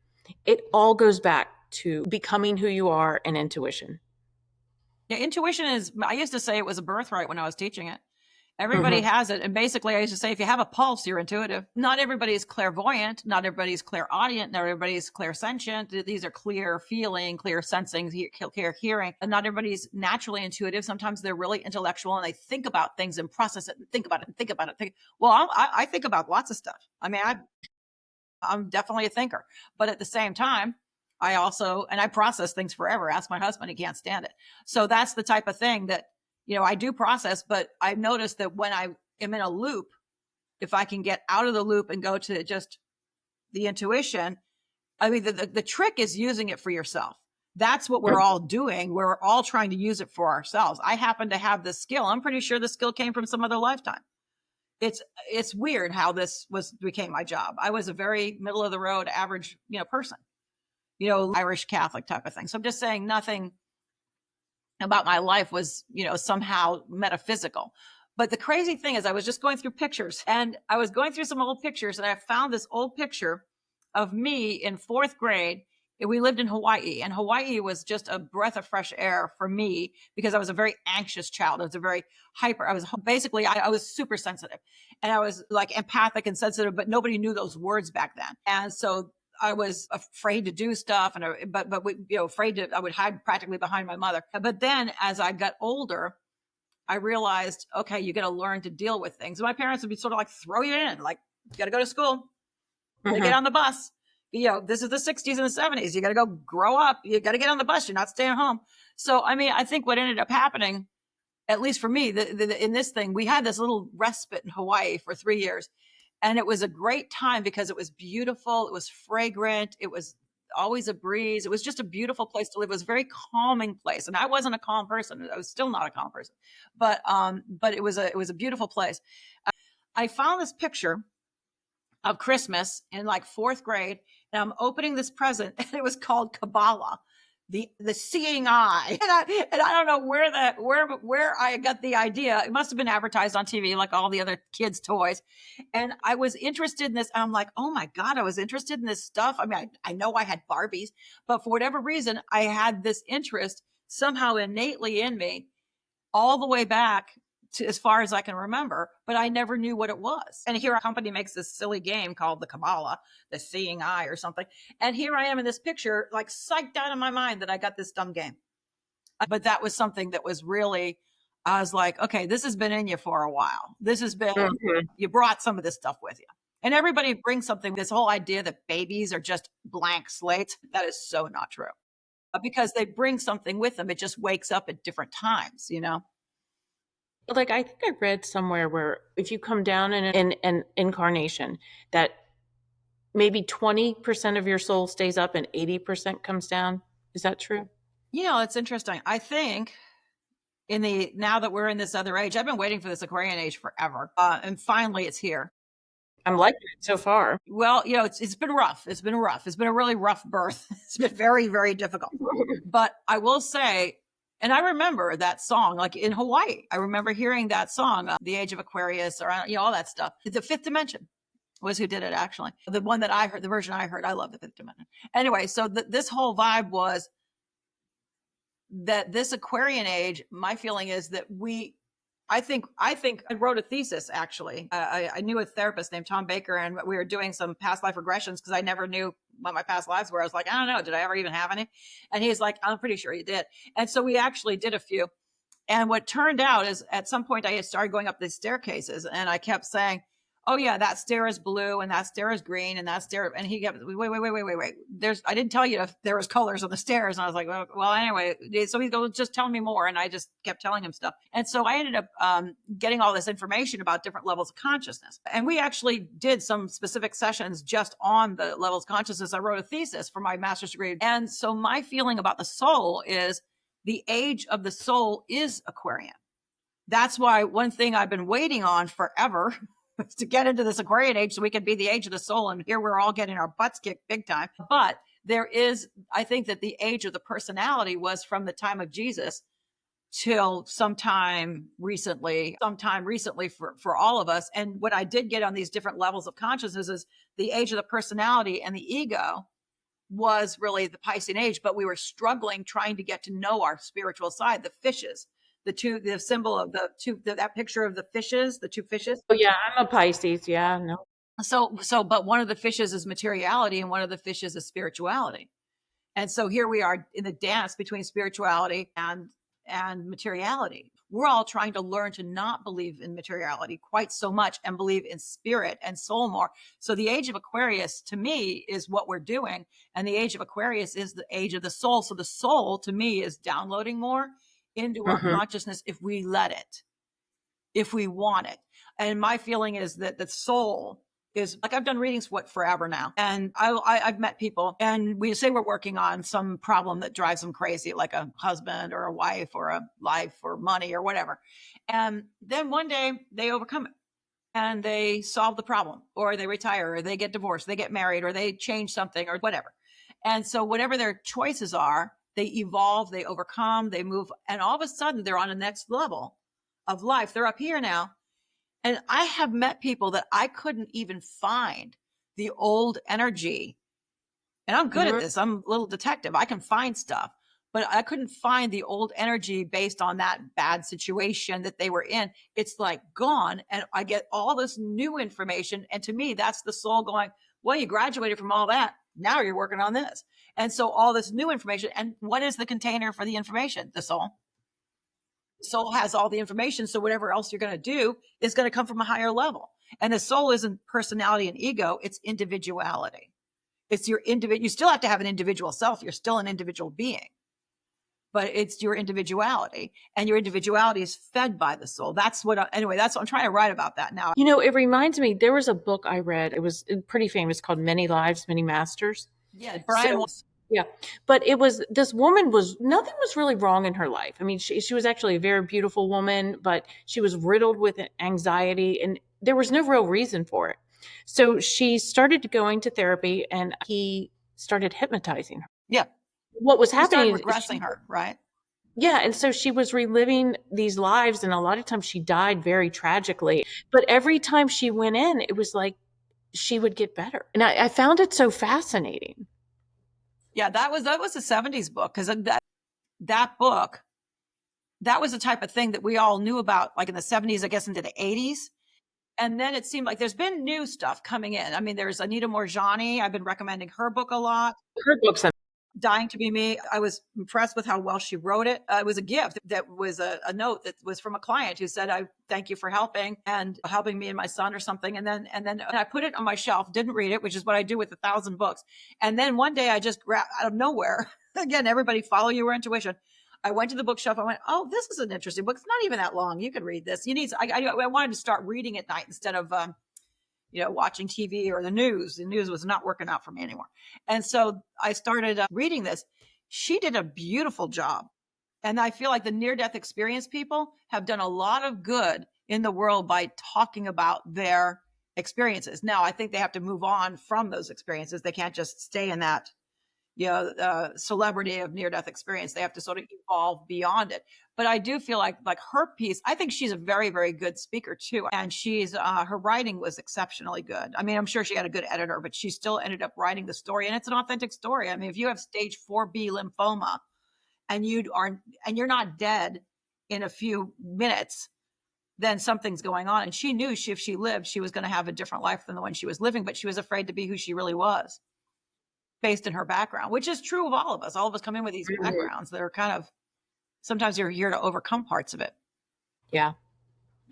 S1: it all goes back to becoming who you are and intuition.
S2: Yeah, intuition is, I used to say it was a birthright when I was teaching it. Everybody
S1: Hmm.
S2: has it. And basically, I used to say, if you have a pulse, you're intuitive. Not everybody is clairvoyant. Not everybody is clairaudient. Not everybody is clairsentient. These are clear feeling, clear sensing, clear hearing. And not everybody's naturally intuitive. Sometimes they're really intellectual and they think about things and process it and think about it and think about it. Well, I think about lots of stuff. I mean, I'm definitely a thinker, but at the same time, I also, and I process things forever. Ask my husband, he can't stand it. So that's the type of thing that, I do process, but I've noticed that when I am in a loop, if I can get out of the loop and go to just the intuition, I mean, the trick is using it for yourself. That's what we're all doing. We're all trying to use it for ourselves. I happen to have this skill. I'm pretty sure the skill came from some other lifetime. It's weird how this became my job. I was a very middle of the road, average, person, Irish Catholic type of thing. So I'm just saying nothing about my life was, somehow metaphysical. But the crazy thing is I was just going through pictures and I was going through some old pictures and I found this old picture of me in fourth grade. We lived in Hawaii and Hawaii was just a breath of fresh air for me because I was a very anxious child. I was a very hyper. I was basically, I was super sensitive and I was like empathic and sensitive, but nobody knew those words back then. And so I was afraid to do stuff, and but we, afraid to. I would hide practically behind my mother. But then, as I got older, I realized, okay, you got to learn to deal with things. My parents would be sort of like throw you in, like you got to go to school, got to get
S1: Hmm.
S2: on the bus. This is the '60s and the '70s. You got to go grow up. You got to get on the bus. You're not staying home. So, I mean, I think what ended up happening, at least for me, in this thing, we had this little respite in Hawaii for 3 years. And it was a great time because it was beautiful. It was fragrant. It was always a breeze. It was just a beautiful place to live. It was a very calming place. And I wasn't a calm person. I was still not a calm person. But it was a beautiful place. I found this picture of Christmas in like fourth grade, and I'm opening this present, and it was called Kabbalah, the seeing eye, and I don't know where I got the idea. It must have been advertised on TV like all the other kids' toys, and I was interested in this. And I'm like, oh my god, I was interested in this stuff. I mean, I know I had Barbies, but for whatever reason, I had this interest somehow innately in me all the way back to as far as I can remember, but I never knew what it was. And here a company makes this silly game called the Kabbalah, the seeing eye or something. And here I am in this picture, like psyched out of my mind that I got this dumb game. But that was something that was really, I was like, okay, this has been in you for a while. This has been,
S1: Hmm.
S2: you brought some of this stuff with you. And everybody brings something, this whole idea that babies are just blank slates. That is so not true. because they bring something with them. It just wakes up at different times, you know?
S1: Like, I think I read somewhere where if you come down in an incarnation, that maybe 20% of your soul stays up and 80% comes down. Is that true?
S2: You know, it's interesting. I think now that we're in this other age, I've been waiting for this Aquarian age forever. And finally it's here.
S1: I'm liking it so far.
S2: Well, you know, it's been rough. It's been rough. It's been a really rough birth. It's been very, very difficult. But I will say, and I remember that song, like in Hawaii, I remember hearing that song, The Age of Aquarius, or, you know, all that stuff. The Fifth Dimension was who did it, actually. The one that I heard, the version I heard, I love the Fifth Dimension. Anyway, so this whole vibe was that this Aquarian age, my feeling is that I think I wrote a thesis, actually. I knew a therapist named Tom Baker, and we were doing some past life regressions because I never knew what my past lives were. I was like, I don't know, did I ever even have any? And he's like, I'm pretty sure you did. And so we actually did a few. And what turned out is at some point I had started going up these staircases, and I kept saying, oh yeah, that stair is blue and that stair is green and that stair. And he kept, wait. I didn't tell you if there was colors on the stairs. And I was like, well, anyway. So he goes, just tell me more. And I just kept telling him stuff. And so I ended up getting all this information about different levels of consciousness. And we actually did some specific sessions just on the levels of consciousness. I wrote a thesis for my master's degree. And so my feeling about the soul is the age of the soul is Aquarian. That's why one thing I've been waiting on forever to get into this Aquarian age so we can be the age of the soul. And here we're all getting our butts kicked big time. But I think that the age of the personality was from the time of Jesus till sometime recently for all of us. And what I did get on these different levels of consciousness is the age of the personality and the ego was really the Piscean age, but we were struggling trying to get to know our spiritual side, the fishes. The symbol of that picture of the fishes, the two fishes.
S1: Oh yeah, I'm a Pisces. Yeah, no.
S2: But one of the fishes is materiality and one of the fishes is spirituality. And so here we are in the dance between spirituality and materiality. We're all trying to learn to not believe in materiality quite so much and believe in spirit and soul more. So the age of Aquarius to me is what we're doing. And the age of Aquarius is the age of the soul. So the soul to me is downloading more into our consciousness if we let it, if we want it. And my feeling is that the soul is like, I've done readings forever now, and I've met people, and we say we're working on some problem that drives them crazy, like a husband or a wife or a life or money or whatever. And then one day they overcome it and they solve the problem, or they retire, or they get divorced, they get married, or they change something or whatever. And so whatever their choices are, they evolve, they overcome, they move, and all of a sudden they're on the next level of life. They're up here now. And I have met people that I couldn't even find the old energy. And I'm good at this. I'm a little detective. I can find stuff, but I couldn't find the old energy based on that bad situation that they were in. It's like gone. And I get all this new information. And to me, that's the soul going, well, you graduated from all that. Now you're working on this. And so all this new information. And what is the container for the information? The soul. Soul has all the information. So whatever else you're going to do is going to come from a higher level. And the soul isn't personality and ego. It's individuality. It's your individual. You still have to have an individual self. You're still an individual being, but it's your individuality, and your individuality is fed by the soul. That's what I'm trying to write about that now.
S1: You know, it reminds me, there was a book I read. It was pretty famous, called Many Lives, Many Masters.
S2: Yeah. Brian.
S1: Yeah. But it was, this woman nothing was really wrong in her life. I mean, she was actually a very beautiful woman, but she was riddled with anxiety, and there was no real reason for it. So she started going to therapy, and he started hypnotizing her.
S2: Yeah.
S1: What was happening
S2: is regressing her, right?
S1: Yeah. And so she was reliving these lives, and a lot of times she died very tragically. But every time she went in, it was like she would get better. And I found it so fascinating.
S2: Yeah, that was a 70s book, because that book, that was the type of thing that we all knew about, like in the 70s, I guess into the 80s. And then it seemed like there's been new stuff coming in. I mean, there's Anita Morjani. I've been recommending her book a lot.
S1: Her book's
S2: Dying to Be Me. I was impressed with how well she wrote it. It was a gift that was a note that was from a client who said, I thank you for helping me and my son or something. And then I put it on my shelf, didn't read it, which is what I do with 1,000 books. And then one day I just grabbed out of nowhere, again, everybody follow your intuition. I went to the bookshelf. I went, oh, this is an interesting book. It's not even that long. You could read this. I wanted to start reading at night instead of, watching TV or the news. The news was not working out for me anymore. And so I started reading this. She did a beautiful job. And I feel like the near-death experience people have done a lot of good in the world by talking about their experiences. Now, I think they have to move on from those experiences. They can't just stay in that celebrity of near-death experience. They have to sort of evolve beyond it. But I do feel like her piece, I think she's a very, very good speaker too. And she's, her writing was exceptionally good. I mean, I'm sure she had a good editor, but she still ended up writing the story. And it's an authentic story. I mean, if you have stage 4B lymphoma and you're not dead in a few minutes, then something's going on. And she knew if she lived, she was going to have a different life than the one she was living, but she was afraid to be who she really was, based in her background, which is true of all of us. All of us come in with these backgrounds that are kind of, sometimes you're here to overcome parts of it.
S1: Yeah,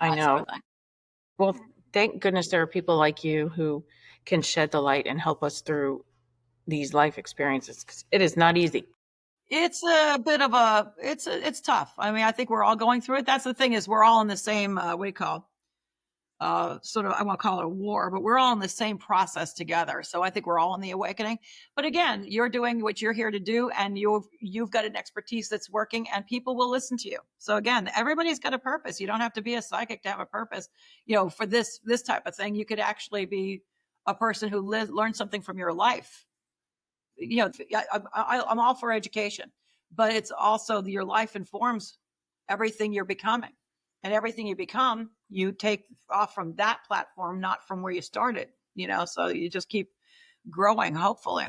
S1: I know. Well, thank goodness there are people like you who can shed the light and help us through these life experiences, because it is not easy.
S2: It's a bit of it's tough. I mean, I think we're all going through it. That's the thing, is we're all in the same, what do you call, sort of, I won't call it a war, but we're all in the same process together. So I think we're all in the awakening. But again, you're doing what you're here to do, and you've got an expertise that's working, and people will listen to you. So again, everybody's got a purpose. You don't have to be a psychic to have a purpose. For this type of thing, you could actually be a person who learned something from your life. I'm all for education, but it's also your life informs everything you're becoming. And everything you become, you take off from that platform, not from where you started, so you just keep growing, hopefully.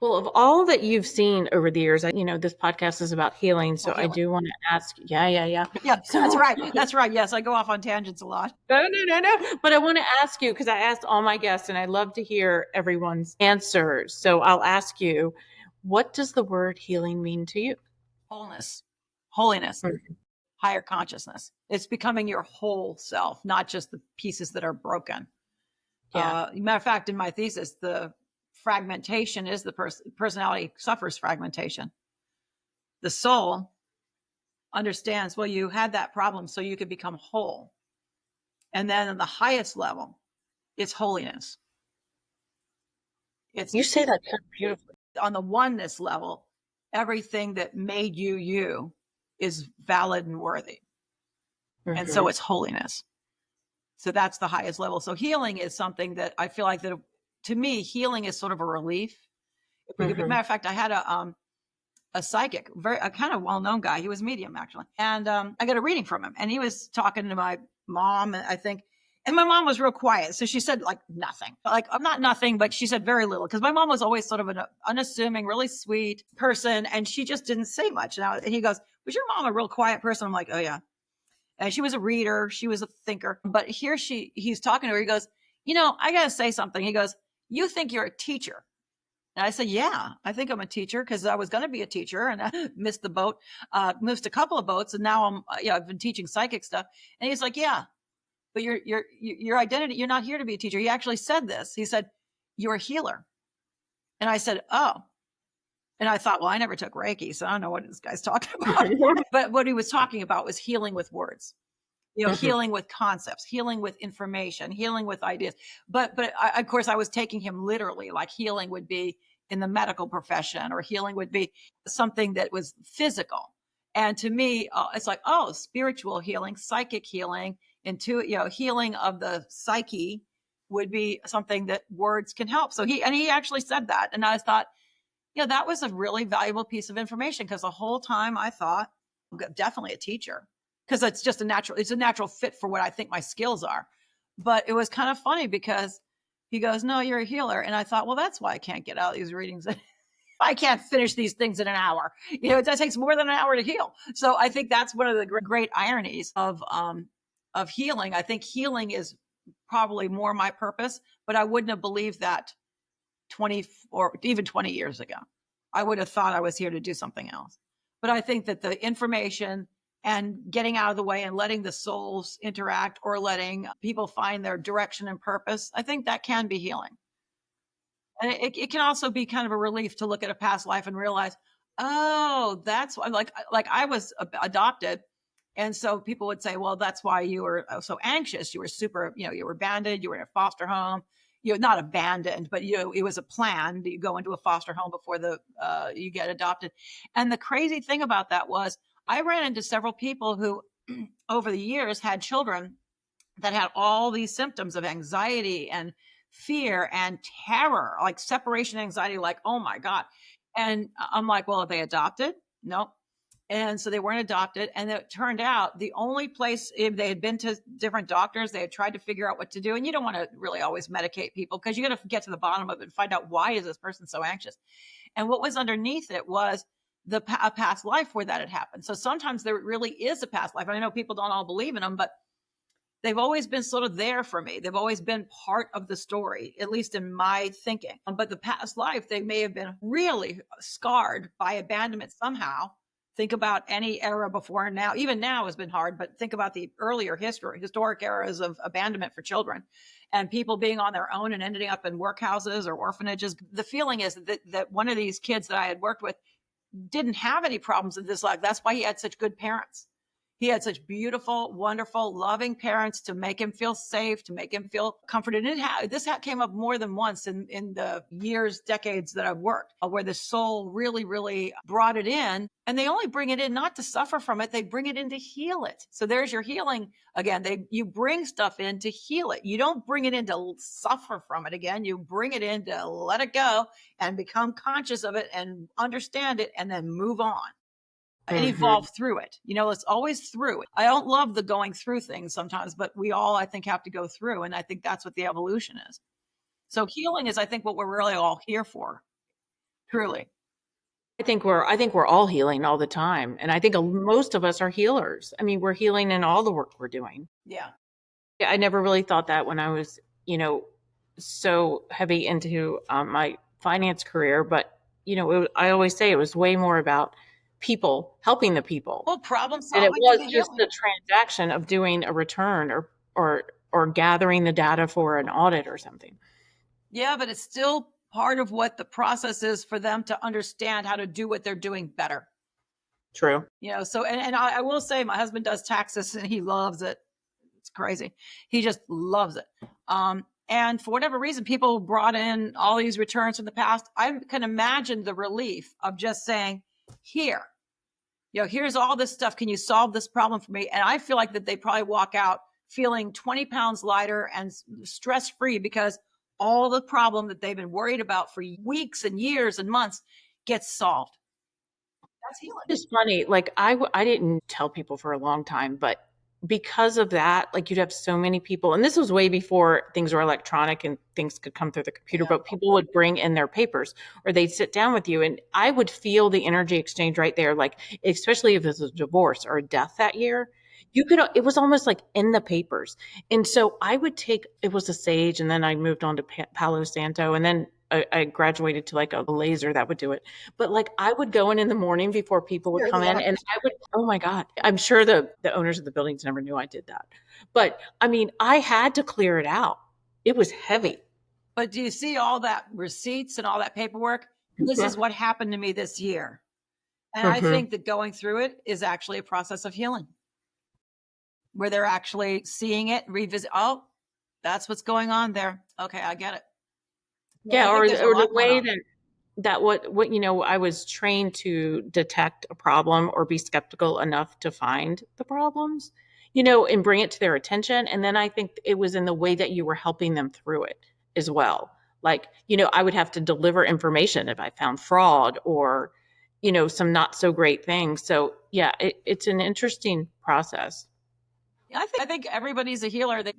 S1: Well, of all that you've seen over the years, this podcast is about healing. So I
S2: Healing.
S1: do want to ask, yeah.
S2: Yeah,
S1: So
S2: that's right. That's right. Yes, I go off on tangents a lot.
S1: no. But I want to ask you, because I asked all my guests and I love to hear everyone's answers. So I'll ask you, what does the word healing mean to you?
S2: Wholeness, holiness,
S1: Mhm.
S2: higher consciousness. It's becoming your whole self, not just the pieces that are broken.
S1: Yeah.
S2: Matter of fact, in my thesis, the fragmentation is the personality suffers fragmentation. The soul understands, well, you had that problem so you could become whole. And then on the highest level, it's holiness. It's
S1: You say that so beautifully.
S2: on the oneness level, everything that made you is valid and worthy. And so
S1: Mhm.
S2: it's holiness. So that's the highest level. So healing is something that I feel like that, to me, healing is sort of a relief. Matter
S1: Mhm.
S2: of fact, I had a psychic, a kind of well-known guy. He was medium, actually. And I got a reading from him, and he was talking to my mom, I think. And my mom was real quiet. So she said like nothing, like I'm not nothing, but she said very little, because my mom was always sort of an unassuming, really sweet person. And she just didn't say much. And he goes, was your mom a real quiet person? I'm like, oh yeah. And she was a reader. She was a thinker. But he's talking to her. He goes, I got to say something. He goes, you think you're a teacher? And I said, yeah, I think I'm a teacher, because I was going to be a teacher and I missed the boat, missed a couple of boats. And now I've been teaching psychic stuff. And he's like, yeah, but your identity, you're not here to be a teacher. He actually said this. He said, you're a healer. And I said, oh. And I thought, well, I never took Reiki, so I don't know what this guy's talking about. But what he was talking about was healing with words.
S1: Mhm.
S2: Healing with concepts, healing with information, healing with ideas. But of course, I was taking him literally, like healing would be in the medical profession, or healing would be something that was physical. And to me, it's like, oh, spiritual healing, psychic healing, healing of the psyche would be something that words can help. So he actually said that. And I thought, that was a really valuable piece of information, because the whole time I thought, definitely a teacher, because it's a natural fit for what I think my skills are. But it was kind of funny, because he goes, no, you're a healer. And I thought, well, that's why I can't get out these readings. I can't finish these things in an hour. It takes more than an hour to heal. So I think that's one of the great ironies of healing. I think healing is probably more my purpose, but I wouldn't have believed that 20 or even 20 years ago. I would have thought I was here to do something else. But I think that the information and getting out of the way and letting the souls interact, or letting people find their direction and purpose, I think that can be healing. And it can also be kind of a relief to look at a past life and realize, oh, that's why, like I was adopted. And so people would say, well, that's why you were so anxious. You were super, you were abandoned. You were in a foster home. You're not abandoned, but it was a plan that you go into a foster home before you get adopted. And the crazy thing about that was I ran into several people who over the years had children that had all these symptoms of anxiety and fear and terror, like separation anxiety, like, oh my God. And I'm like, well, are they adopted? No. And so they weren't adopted. And it turned out the only place, if they had been to different doctors, they had tried to figure out what to do. And you don't want to really always medicate people, because you're going to get to the bottom of it and find out, why is this person so anxious? And what was underneath it was a past life where that had happened. So sometimes there really is a past life. And I know people don't all believe in them, but they've always been sort of there for me. They've always been part of the story, at least in my thinking. But the past life, they may have been really scarred by abandonment somehow. Think about any era before now. Even now has been hard, but think about the earlier historic eras of abandonment for children, and people being on their own and ending up in workhouses or orphanages. The feeling is that one of these kids that I had worked with didn't have any problems in this life. That's why he had such good parents. He had such beautiful, wonderful, loving parents to make him feel safe, to make him feel comforted. And this came up more than once in the years, decades that I've worked, where the soul really, really brought it in. And they only bring it in not to suffer from it. They bring it in to heal it. So there's your healing again. You bring stuff in to heal it. You don't bring it in to suffer from it again. You bring it in to let it go and become conscious of it and understand it, and then move on and evolve through it. It's always through. I don't love the going through things sometimes, but we all, I think, have to go through. And I think that's what the evolution is. So healing is, I think, what we're really all here for, truly.
S1: I think we're all healing all the time. And I think most of us are healers. I mean, we're healing in all the work we're doing.
S2: Yeah.
S1: Yeah, I never really thought that when I was, so heavy into my finance career. But, I always say it was way more about people helping the people.
S2: Well, problem
S1: And it
S2: solving can
S1: was
S2: be
S1: just
S2: healing.
S1: the transaction of doing a return or gathering the data for an audit or something.
S2: Yeah, but it's still part of what the process is for them to understand how to do what they're doing better.
S1: True.
S2: So, and I will say, my husband does taxes and he loves it. It's crazy. He just loves it. And for whatever reason, people brought in all these returns from the past. I can imagine the relief of just saying, here's all this stuff. Can you solve this problem for me? And I feel like that they probably walk out feeling 20 pounds lighter and stress-free, because all the problem that they've been worried about for weeks and years and months gets solved. That's healing.
S1: It's funny. Like I didn't tell people for a long time, but because of that, like you'd have so many people, and this was way before things were electronic and things could come through the computer,
S2: Yeah.
S1: but people would bring in their papers or they'd sit down with you, and I would feel the energy exchange right there. Like, especially if it was a divorce or a death that year, it was almost like in the papers. And so I would it was a sage, and then I moved on to Palo Santo, and then I graduated to like a laser that would do it. But like I would go in the morning before people would come in, and I would, oh my God, I'm sure the owners of the buildings never knew I did that. But I mean, I had to clear it out. It was heavy.
S2: But do you see all that receipts and all that paperwork? This is what happened to me this year. And I think that going through it is actually a process of healing, where they're actually seeing it, revisit. Oh, that's what's going on there. Okay, I get it.
S1: Yeah,
S2: I
S1: or
S2: think there's a
S1: or the
S2: lot going
S1: way
S2: on.
S1: that what I was trained to detect a problem or be skeptical enough to find the problems, and bring it to their attention. And then I think it was in the way that you were helping them through it as well. Like, I would have to deliver information if I found fraud or, some not so great things. So yeah, it's an interesting process.
S2: I think everybody's a healer. That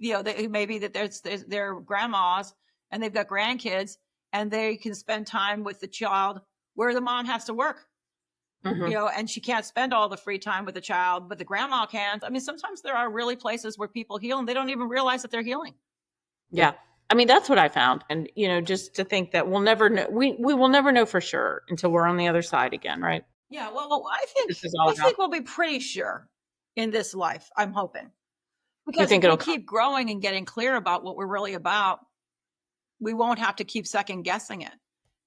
S2: maybe that there's their grandmas and they've got grandkids, and they can spend time with the child where the mom has to work. And she can't spend all the free time with the child, but the grandma can. I mean, sometimes there are really places where people heal and they don't even realize that they're healing.
S1: Yeah. I mean, that's what I found. And, just to think that we'll never know, we will never know for sure until we're on the other side again, right?
S2: Yeah, well,
S1: This is all
S2: I
S1: about.
S2: think we'll be pretty sure in this life. I'm hoping.
S1: You
S2: Because if
S1: think
S2: we
S1: it'll come?
S2: keep growing and getting clear about what we're really about, we won't have to keep second guessing it.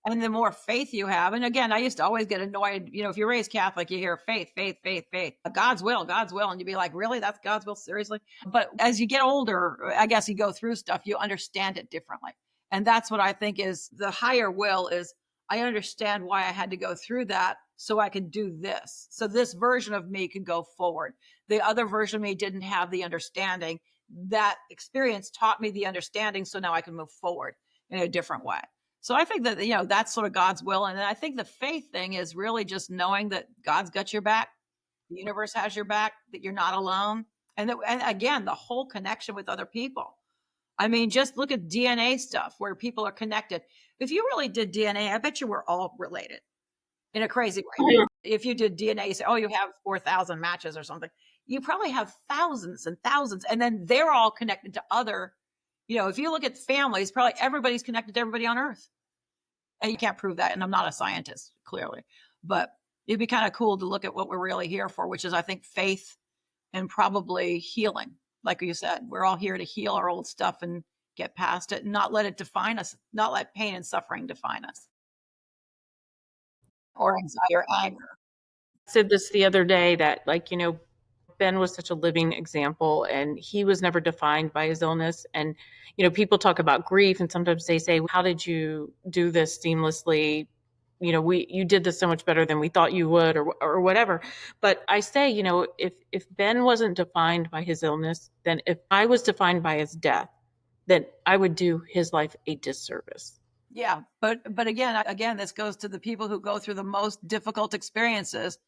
S2: And the more faith you have, and again, I used to always get annoyed, if you're raised Catholic, you hear faith, faith, faith, faith, God's will. And you'd be like, really? That's God's will? Seriously? But as you get older, I guess you go through stuff, you understand it differently. And that's what I think is the higher will is I understand why I had to go through that so I could do this. So this version of me could go forward. The other version of me didn't have the understanding. That experience taught me the understanding. So now I can move forward in a different way. So I think that, that's sort of God's will. And I think the faith thing is really just knowing that God's got your back, the universe has your back, that you're not alone. And again, the whole connection with other people. I mean, just look at DNA stuff where people are connected. If you really did DNA, I bet you we're all related in a crazy way. If you did DNA, you say, oh, you have 4,000 matches or something. You probably have thousands and thousands. And then they're all connected to other, if you look at families, probably everybody's connected to everybody on earth. And you can't prove that. And I'm not a scientist, clearly. But it'd be kind of cool to look at what we're really here for, which is, I think, faith and probably healing. Like you said, we're all here to heal our old stuff and get past it and not let it define us, not let pain and suffering define us or anxiety or anger.
S1: Said this the other day that, like, Ben was such a living example and he was never defined by his illness. And, people talk about grief and sometimes they say, how did you do this seamlessly? You did this so much better than we thought you would, or whatever. But I say, if Ben wasn't defined by his illness, then if I was defined by his death, then I would do his life a disservice.
S2: Yeah, but again, this goes to the people who go through the most difficult experiences.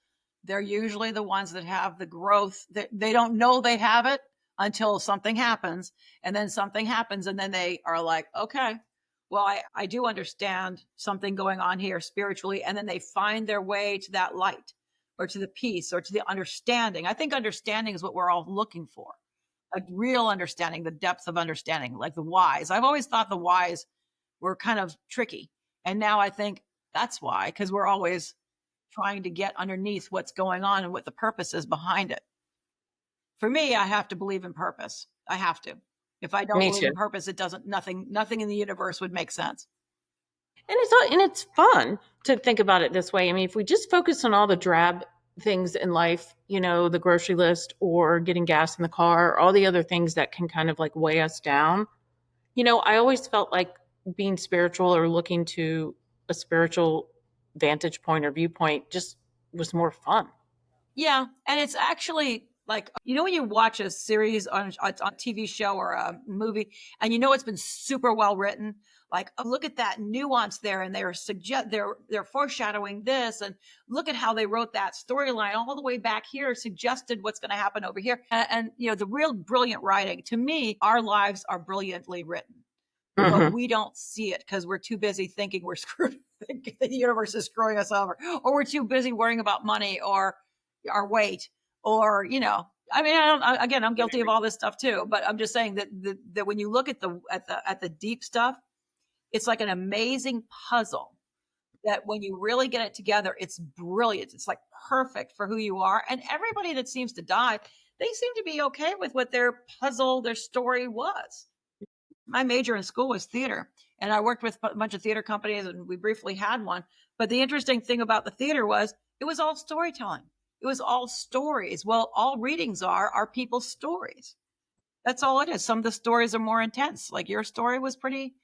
S2: They're usually the ones that have the growth. That they don't know they have it until something happens, and then something happens, and then they are like, okay, well, I do understand something going on here spiritually, and then they find their way to that light, or to the peace, or to the understanding. I think understanding is what we're all looking for. A real understanding, the depth of understanding, like the whys. I've always thought the whys were kind of tricky. And now I think that's why, because we're always trying to get underneath what's going on and what the purpose is behind it. For me, I have to believe in purpose. I have to. If I don't
S1: Me
S2: believe
S1: too.
S2: in purpose, it doesn't, nothing in the universe would make sense.
S1: And it's fun to think about it this way. I mean, if we just focus on all the drab things in life, the grocery list or getting gas in the car, or all the other things that can kind of like weigh us down. I always felt like being spiritual or looking to a spiritual vantage point or viewpoint just was more fun.
S2: Yeah. And it's actually like, when you watch a series on a TV show or a movie and it's been super well written, like, oh, look at that nuance there. And they're foreshadowing this. And look at how they wrote that storyline all the way back here, suggested what's going to happen over here. And the real brilliant writing, to me, our lives are brilliantly written. But
S1: Hmm.
S2: we don't see it because we're too busy thinking we're screwed. The universe is screwing us over, or we're too busy worrying about money or our weight, or I mean, I don't. Again, I'm guilty of all this stuff too. But I'm just saying that when you look at the deep stuff, it's like an amazing puzzle. That when you really get it together, it's brilliant. It's like perfect for who you are. And everybody that seems to die, they seem to be okay with what their story was. My major in school was theater, and I worked with a bunch of theater companies, and we briefly had one. But the interesting thing about the theater was it was all storytelling. It was all stories. Well, all readings are people's stories. That's all it is. Some of the stories are more intense. Like your story was pretty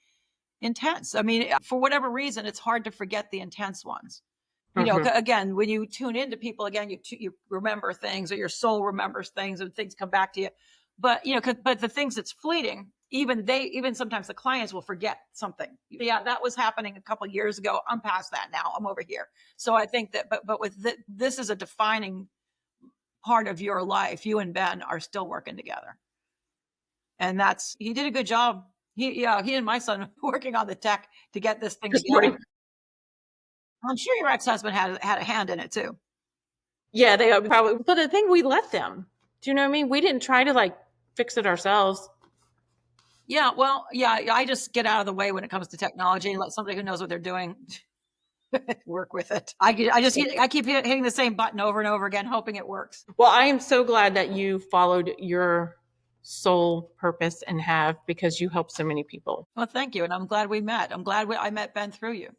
S2: intense. I mean, for whatever reason, it's hard to forget the intense ones.
S1: Hmm.
S2: Again, when you tune into people, again, you remember things, or your soul remembers things, and things come back to you. But but the things that's fleeting, even sometimes the clients will forget something. Yeah, that was happening a couple of years ago. I'm past that now. I'm over here. So I think that, but with this is a defining part of your life. You and Ben are still working together, and he did a good job. He and my son working on the tech to get this thing
S1: Just
S2: together. I'm sure your ex-husband had a hand in it too.
S1: yeah, they are probably. But I think we let them. Do you know what I mean? We didn't try to like fix it ourselves.
S2: Yeah, well, yeah, I just get out of the way when it comes to technology and let somebody who knows what they're doing work with it. I keep hitting the same button over and over again, hoping it works.
S1: Well, I am so glad that you followed your sole purpose and have, because you help so many people.
S2: Well, thank you, and I'm glad we met. I met Ben through you.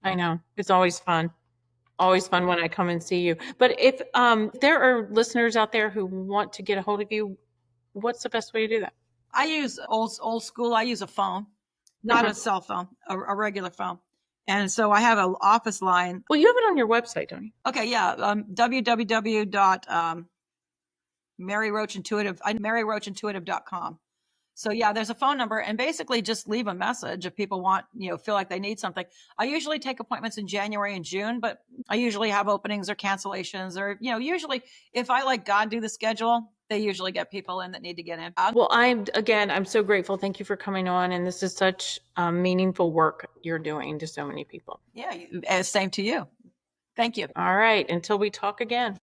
S1: I know. It's always fun. Always fun when I come and see you. But if there are listeners out there who want to get a hold of you, what's the best way to do that?
S2: I use old school. I use a phone, not
S1: Uh-huh.
S2: a cell phone, a regular phone. And so I have an office line.
S1: Well, you have it on your website, don't you?
S2: Okay, yeah, www dot Mary Roach Intuitive, maryroachintuitive.com. So yeah, there's a phone number, and basically just leave a message if people want, feel like they need something. I usually take appointments in January and June, but I usually have openings or cancellations, or usually if I like God do the schedule, they usually get people in that need to get in.
S1: Well, I'm so grateful. Thank you for coming on. And this is such meaningful work you're doing to so many people.
S2: Yeah, same to you. Thank you.
S1: All right. Until we talk again.